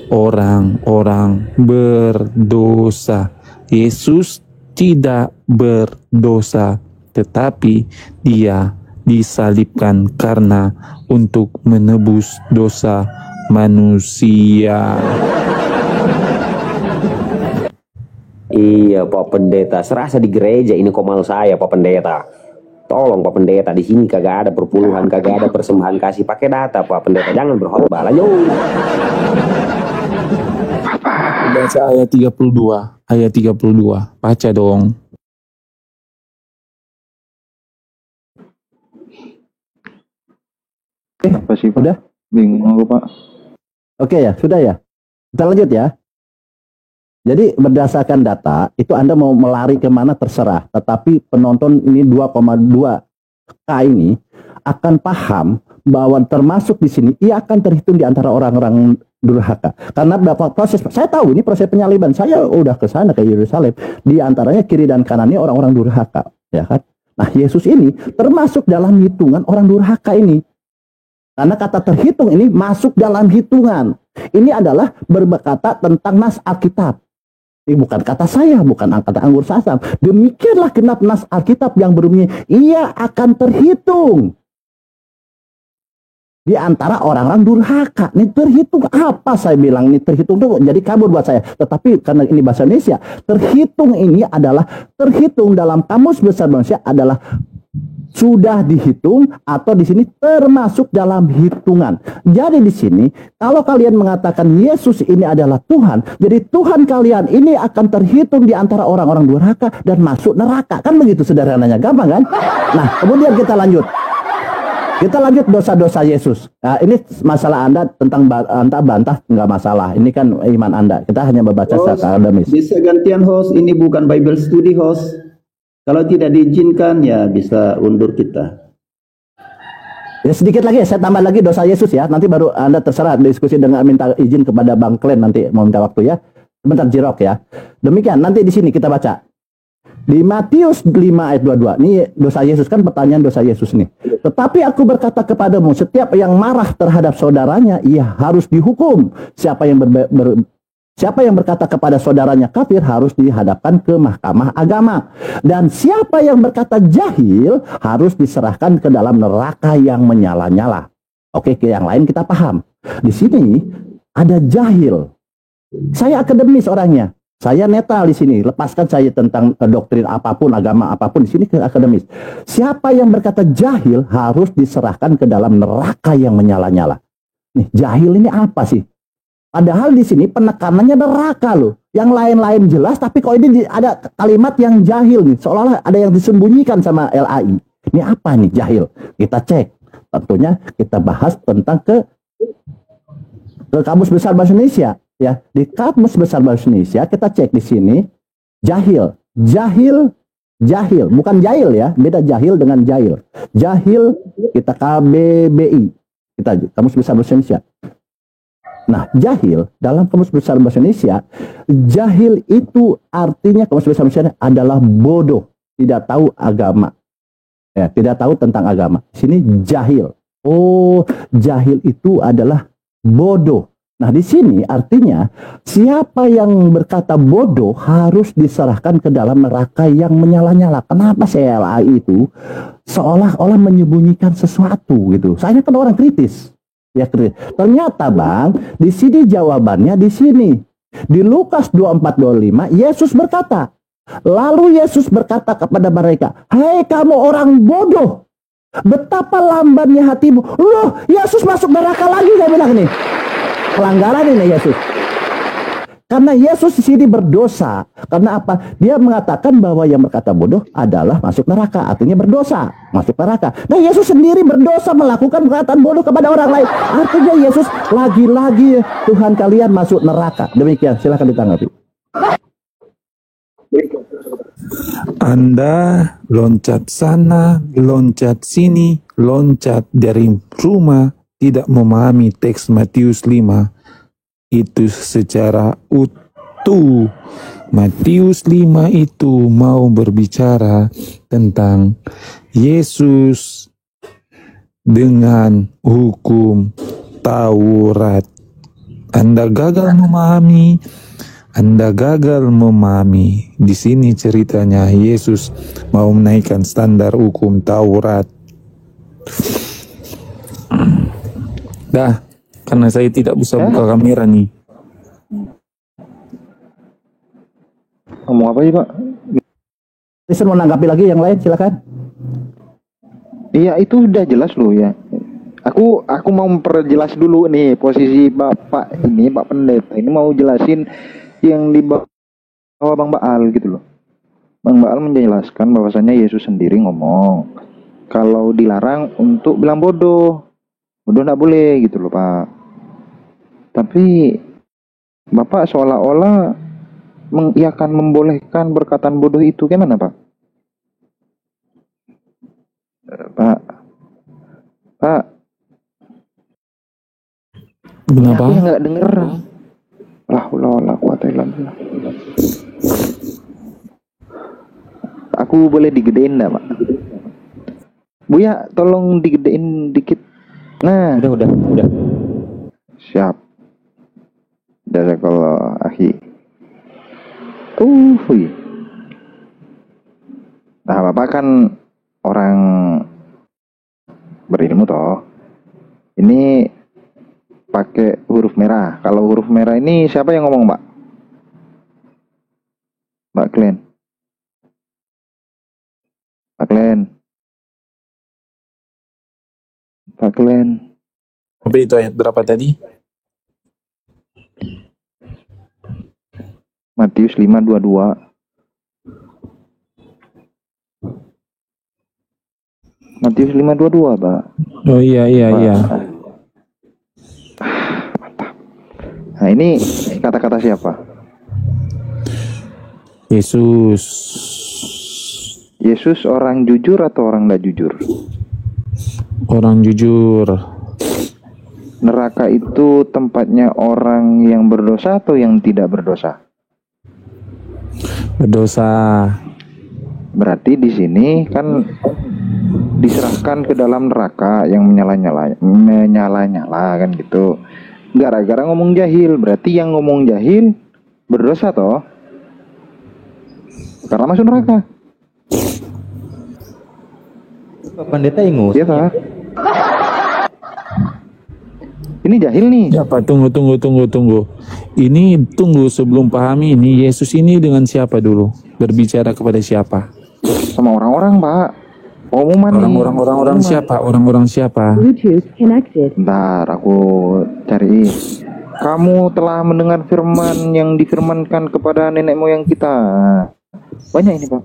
orang-orang berdosa. Yesus tidak berdosa, tetapi dia disalibkan karena untuk menebus dosa manusia. Iya, Pak Pendeta. Serasa di gereja ini komal saya, Pak Pendeta. Tolong Pak Pendeta, di sini kagak ada perpuluhan, kagak ada persembahan kasih, pakai data Pak Pendeta. Jangan berkhotbah lah, yo. Baca ayat 32. Ayat 32. Baca dong. Apa sih Pak? Udah? Bingung aku Pak. Oke ya, sudah ya. Kita lanjut ya. Jadi berdasarkan data, itu Anda mau melari kemana terserah. Tetapi penonton ini 2,2K ini akan paham bahwa termasuk di sini, ia akan terhitung di antara orang-orang durhaka. Karena berapa proses, saya tahu ini proses penyaliban. Saya udah ke sana, ke Yerusalem. Di antaranya kiri dan kanannya orang-orang durhaka. Ya kan? Nah Yesus ini termasuk dalam hitungan orang durhaka ini. Karena kata terhitung ini masuk dalam hitungan. Ini adalah berkata tentang nas Alkitab. Ini bukan kata saya, bukan kata Anggur Sasam. Demikianlah genap nas Alkitab yang berbunyi, ia akan terhitung di antara orang-orang durhaka. Ini terhitung apa saya bilang? Ini terhitung itu jadi kabur buat saya. Tetapi karena ini bahasa Indonesia, terhitung ini adalah terhitung dalam kamus besar Indonesia adalah sudah dihitung atau di sini termasuk dalam hitungan. Jadi di sini kalau kalian mengatakan Yesus ini adalah Tuhan, jadi Tuhan kalian ini akan terhitung di antara orang-orang durhaka dan masuk neraka. Kan begitu sederhananya, gampang kan? Nah, kemudian kita lanjut. Kita lanjut dosa-dosa Yesus. Nah, ini masalah Anda tentang Anda bantah nggak masalah. Ini kan iman Anda. Kita hanya membaca secara akademis. Bisa gantian host, ini bukan Bible study host. Kalau tidak diizinkan ya bisa undur kita. Ya sedikit lagi, saya tambah lagi dosa Yesus ya. Nanti baru Anda terserah diskusi dengan minta izin kepada Bang Klen nanti mau minta waktu ya. Sebentar Jirok ya. Demikian nanti di sini kita baca. Di Matius 5 ayat 22. Ini dosa Yesus, kan pertanyaan dosa Yesus nih. Tetapi aku berkata kepadamu, setiap yang marah terhadap saudaranya, ia harus dihukum. Siapa yang berkata kepada saudaranya kafir harus dihadapkan ke mahkamah agama. Dan siapa yang berkata jahil harus diserahkan ke dalam neraka yang menyala-nyala. Oke, yang lain kita paham. Di sini ada jahil. Saya akademis orangnya. Saya netral di sini. Lepaskan saya tentang doktrin apapun, agama apapun. Di sini ke akademis. Siapa yang berkata jahil harus diserahkan ke dalam neraka yang menyala-nyala. Nih, jahil ini apa sih? Padahal di sini penekanannya neraka loh. Yang lain-lain jelas, tapi kok ini ada kalimat yang jahil nih. Seolah-olah ada yang disembunyikan sama LAI. Ini apa nih jahil? Kita cek. Tentunya kita bahas tentang ke Kamus Besar Bahasa Indonesia. Ya, di Kamus Besar Bahasa Indonesia kita cek di sini jahil. Jahil. Bukan jahil ya. Beda jahil dengan jahil. Jahil kita KBBI. Kita Kamus Besar Bahasa Indonesia. Nah, jahil dalam Kamus Besar Bahasa Indonesia, jahil itu artinya Kamus Besar Bahasa Indonesia adalah bodoh, tidak tahu agama. Ya, tidak tahu tentang agama. Sini jahil. Oh, jahil itu adalah bodoh. Nah, di sini artinya siapa yang berkata bodoh harus diserahkan ke dalam neraka yang menyala-nyala. Kenapa CLAI itu seolah-olah menyembunyikan sesuatu gitu? Saya kan orang kritis. Ya, ternyata Bang, di sini jawabannya di sini. Di Lukas 24:25 Yesus berkata, lalu Yesus berkata kepada mereka, "Hei kamu orang bodoh, betapa lambannya hatimu." Loh, Yesus masuk neraka lagi, saya bilang nih. Pelanggaran ini Yesus. Karena Yesus di sini berdosa. Karena apa? Dia mengatakan bahwa yang berkata bodoh adalah masuk neraka. Artinya berdosa, masuk neraka. Nah, Yesus sendiri berdosa melakukan perkataan bodoh kepada orang lain. Artinya Yesus lagi-lagi Tuhan kalian masuk neraka. Demikian, silakan ditanggapi. Anda loncat sana, loncat sini, loncat dari rumah, tidak memahami teks Matius 5 itu secara utuh. Matius 5 itu mau berbicara tentang Yesus dengan hukum Taurat. Anda gagal memahami. Di sini ceritanya Yesus mau menaikkan standar hukum Taurat. Dah, karena saya tidak bisa buka kamera nih. Ngomong apa sih Pak? Kristen mau menanggapi lagi yang lain, silakan. Iya itu udah jelas loh ya. Aku mau memperjelas dulu nih posisi Bapak ini, Pak Pendeta ini mau jelasin yang di bawah Bang Baal gitu loh. Bang Baal menjelaskan bahwasanya Yesus sendiri ngomong kalau dilarang untuk bilang bodoh nggak boleh gitu loh Pak. Tapi Bapak seolah-olah mengiyakan membolehkan perkataan bodoh itu, gimana Pak? Pak, Kenapa? aku nggak denger. La quwata illa billah. Aku boleh digedein nggak Pak? Buya, tolong digedein dikit. Nah, Udah. siap. Jazakallah akhi. Iya. Nah, Bapak kan orang berilmu toh. Ini pakai huruf merah. Kalau huruf merah ini siapa yang ngomong, Mbak? Mbak Glenn. Pak Glenn. Apa itu ayat berapa tadi? Matius 5:22. Matius 5:22, Pak. Oh iya. Mantap. Nah, ini kata-kata siapa? Yesus orang jujur atau orang tidak jujur? Orang jujur. Neraka itu tempatnya orang yang berdosa atau yang tidak berdosa? Berdosa. Berarti di sini kan diserahkan ke dalam neraka yang menyala-nyala kan gitu. Gara-gara ngomong jahil, berarti yang ngomong jahil berdosa toh? Karena masuk neraka. Pak Pendeta ingus. Iya Pak. Ini jahil nih. Siapa? Tunggu. Ini tunggu sebelum pahami ini Yesus ini dengan siapa dulu? Berbicara kepada siapa? Sama orang-orang, Pak. Pengumuman nih. Orang-orang siapa? Orang-orang siapa? Bluetooth connected. Bentar, aku cari. Kamu telah mendengar firman yang difirmankan kepada nenek moyang kita. Banyak ini, Pak.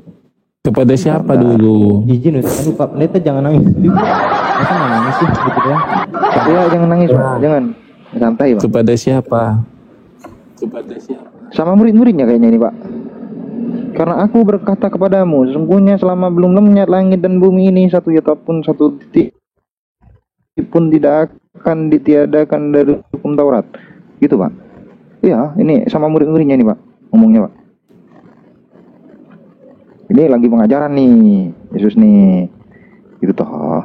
Kepada siapa dulu? Izin Ustaz, Pak Pendeta jangan nangis. Masa nggak nangis sih gitu ya? Ya, jangan nangis, Pak. Jangan. Santai, Pak. Kepada siapa? Sama murid-muridnya kayaknya ini, Pak. Karena aku berkata kepadamu, sesungguhnya selama belum lenyap langit dan bumi ini, satu iota pun satu titik pun tidak akan ditiadakan dari hukum Taurat. Gitu, Pak. Iya, ini sama murid-muridnya ini, Pak. Ngomongnya, Pak. Ini lagi pengajaran nih, Yesus nih. Gitu toh.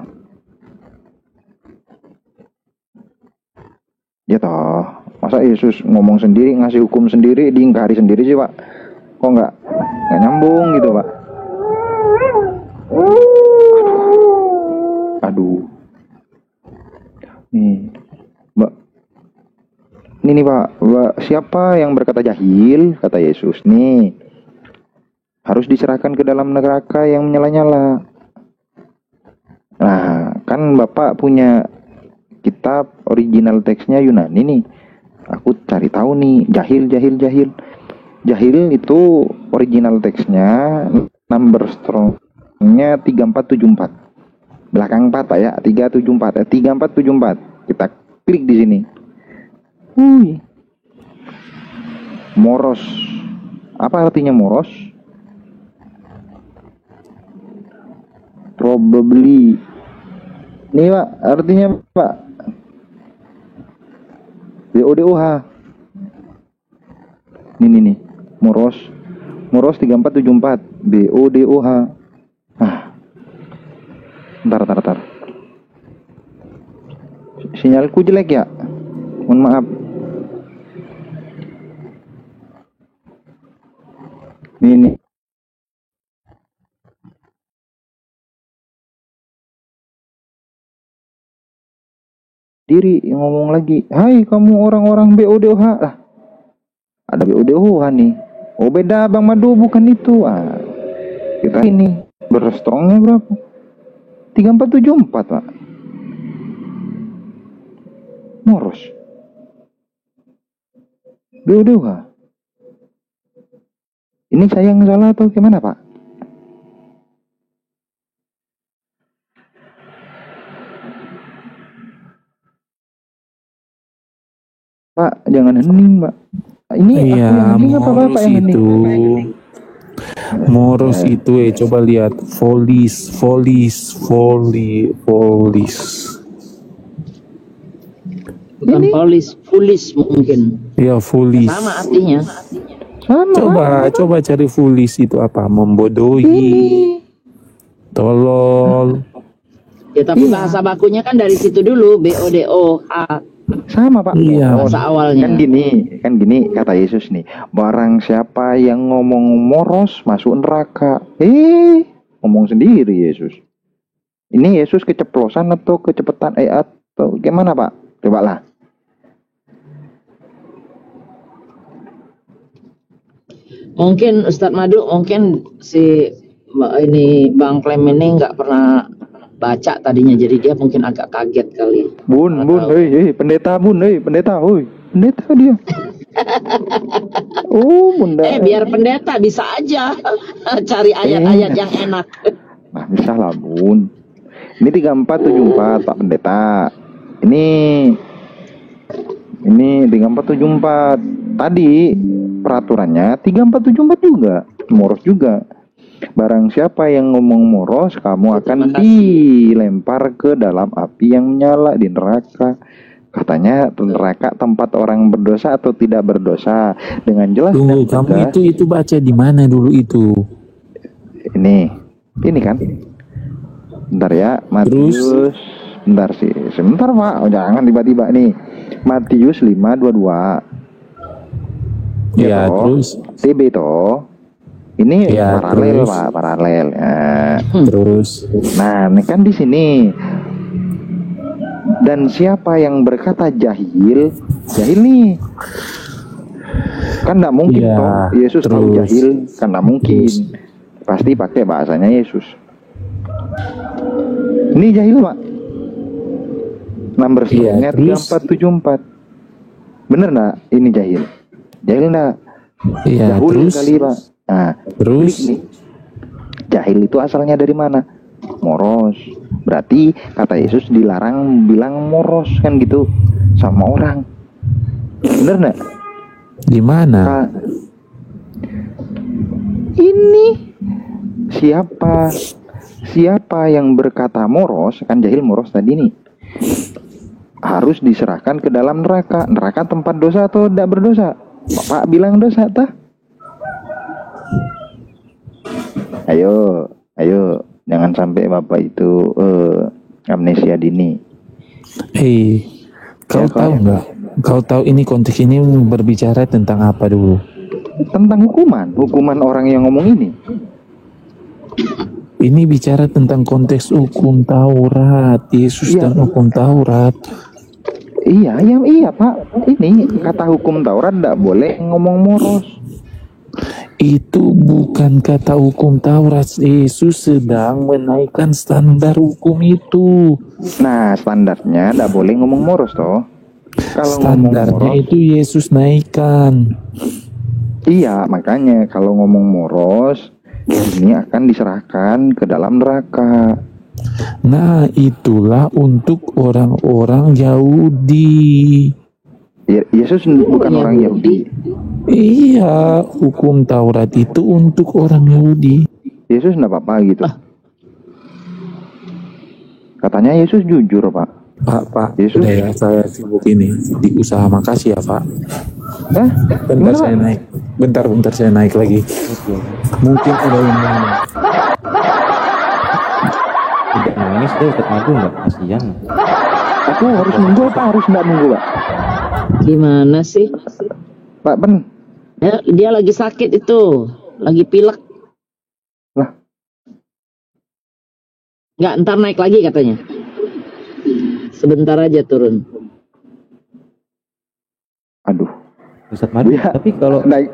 Ya toh. Masa Yesus ngomong sendiri, ngasih hukum sendiri, diingkari sendiri sih, Pak? Kok nggak nyambung gitu, Pak? Aduh. Nih, Mbak. Ini nih, Pak. Siapa yang berkata jahil, kata Yesus nih, harus diserahkan ke dalam neraka yang menyala-nyala. Nah, kan Bapak punya kitab original teksnya Yunani nih. Aku cari tahu nih, jahil. Jahil itu original teksnya number strongnya 3474. Belakang 4 Pak ya, 374 ya, 3474. Kita klik di sini. Moros. Apa artinya moros? Probably. Nih Pak, artinya Pak. BODOH. Nih. Moros 3474 BODOH. Bentar. Sinyalku jelek ya? Mohon maaf. Nih. Diri yang ngomong lagi, hai kamu orang-orang BODOH lah. Ada BODOH nih. Oh beda Bang Madu, bukan itu. Kita ini berstrongnya berapa? 3474 Pak. Moros. Dua. Ini saya yang salah atau gimana Pak? Pak, jangan hening Pak. Ini aku Iya, yang hening apa Bapak Moros yang hening? itu. Moros itu coba lihat folis. Bukan polis, fulis mungkin. Ya, folis. Sama artinya. Coba cari foolish itu apa? Membodohi. Tolol. Ya tapi bahasa bakunya kan dari situ dulu, BODOH. Sama Pak. Iya. Bahasa awalnya. Kan gini kata Yesus nih, barang siapa yang ngomong moros masuk neraka. Ngomong sendiri Yesus. Ini Yesus keceplosan atau kecepatan atau gimana Pak? Coba lah. Mungkin Ustadz Madu, mungkin si ini Bang Clem ini nggak pernah baca tadinya, jadi dia mungkin agak kaget kali. Bun, pendeta dia. Oh, bunda. Biar pendeta bisa aja cari ayat-ayat yang enak. Nah, bisa lah, Bun. Ini 3474, Pak Pendeta. Ini 3474. Tadi peraturannya 3474 juga. Moros juga. Barang siapa yang ngomong moros, kamu akan dilempar ke dalam api yang menyala di neraka. Katanya neraka tempat orang berdosa atau tidak berdosa. Dengan jelas Tunggu, dan kamu tegas. itu baca di mana dulu itu? Ini kan. Bentar ya, Matius. Bentar sih, sebentar Pak. Oh, jangan tiba-tiba nih. Matius 5:22. Ya, terus TB toh. Ini ya, paralel terus. Pak, paralel. Terus. Nah, ini kan di sini. Dan siapa yang berkata jahil nih. Kan enggak mungkin Ya, toh Yesus tahu terus. jahil, kan enggak mungkin. Pasti pakai bahasanya Yesus. Ini jahil, Pak. Nomor Iya, terus. 3474. Bener enggak ini jahil? Jahil enggak? Iya, Jahul terus. kali, Pak. Nah, Terus. klik nih. Jahil itu asalnya dari mana? Moros. Berarti kata Yesus dilarang bilang moros kan gitu sama orang. Bener nggak? Di mana? Ini siapa yang berkata moros, kan jahil moros tadi nih, harus diserahkan ke dalam neraka. Neraka tempat dosa atau tidak berdosa? Bapak bilang dosa tah? Ayo, jangan sampai Bapak itu amnesia dini. Kau tahu nggak? Kau tahu ini konteks ini berbicara tentang apa dulu? Tentang hukuman orang yang ngomong ini. Ini bicara tentang konteks hukum Taurat, Yesus dan hukum Taurat. Iya Pak. Ini kata hukum Taurat tidak boleh ngomong moros. Itu bukan kata hukum Taurat. Yesus sedang menaikkan standar hukum itu. Nah, standarnya tidak boleh ngomong moros toh. Kalau Standarnya itu Yesus naikkan. Iya, makanya kalau ngomong moros ini akan diserahkan ke dalam neraka. Nah, itulah untuk orang-orang Yahudi. Yesus bukan orang Yahudi. Iya, hukum Taurat itu untuk orang Yahudi. Yesus enggak apa-apa gitu. Katanya Yesus jujur, Pak. Pak, Yesus. udah ya, saya sibuk ini di usaha, makasih ya Pak. Bentar saya naik. Bentar saya naik lagi. Mungkin udah yang mana. Tidak nangis deh, Ustadz Madu nggak kasihan. Aku harus nunggu apa harus enggak nunggu, Pak? Gimana sih? Pak Ben. Ya, dia lagi sakit itu, lagi pilek. Lah. Nggak, ntar naik lagi katanya. Sebentar aja turun. Aduh. Ustadz Madu, Ya. tapi kalau Naik.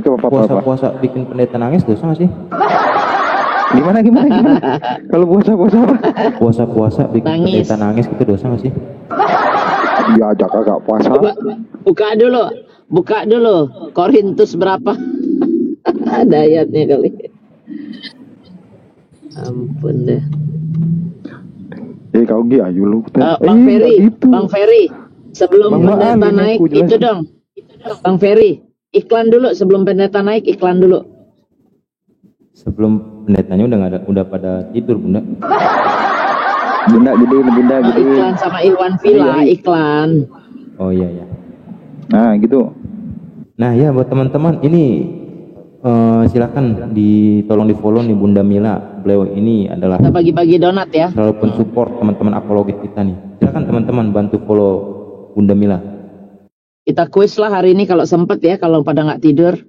Coba Puasa bikin pendeta nangis dosa nggak sih? Gimana? Kalau puasa apa? Puasa bikin Nangis. pendeta nangis itu dosa nggak sih? Ya ajak agak puasa. Buka dulu. Korintus berapa? Ada ayatnya kali. Ampun deh. Kau ayo lu. Bang Ferry, sebelum Bang pendeta Maal, naik aku jelasin. itu dong. Bang Ferry, iklan dulu sebelum pendeta naik, iklan dulu. Sebelum pendetanya udah pada tidur, Bunda. Bunda gede. Iklan sama Iwan Villa, iklan. Oh iya. Nah gitu. Nah ya buat teman-teman ini silakan tolong di follow nih Bunda Mila. Beliau ini adalah Kita bagi-bagi donat ya. selalu pensupport teman-teman apologis kita nih. Silakan teman-teman bantu follow Bunda Mila. Kita kuis lah hari ini kalau sempet ya, kalau pada nggak tidur.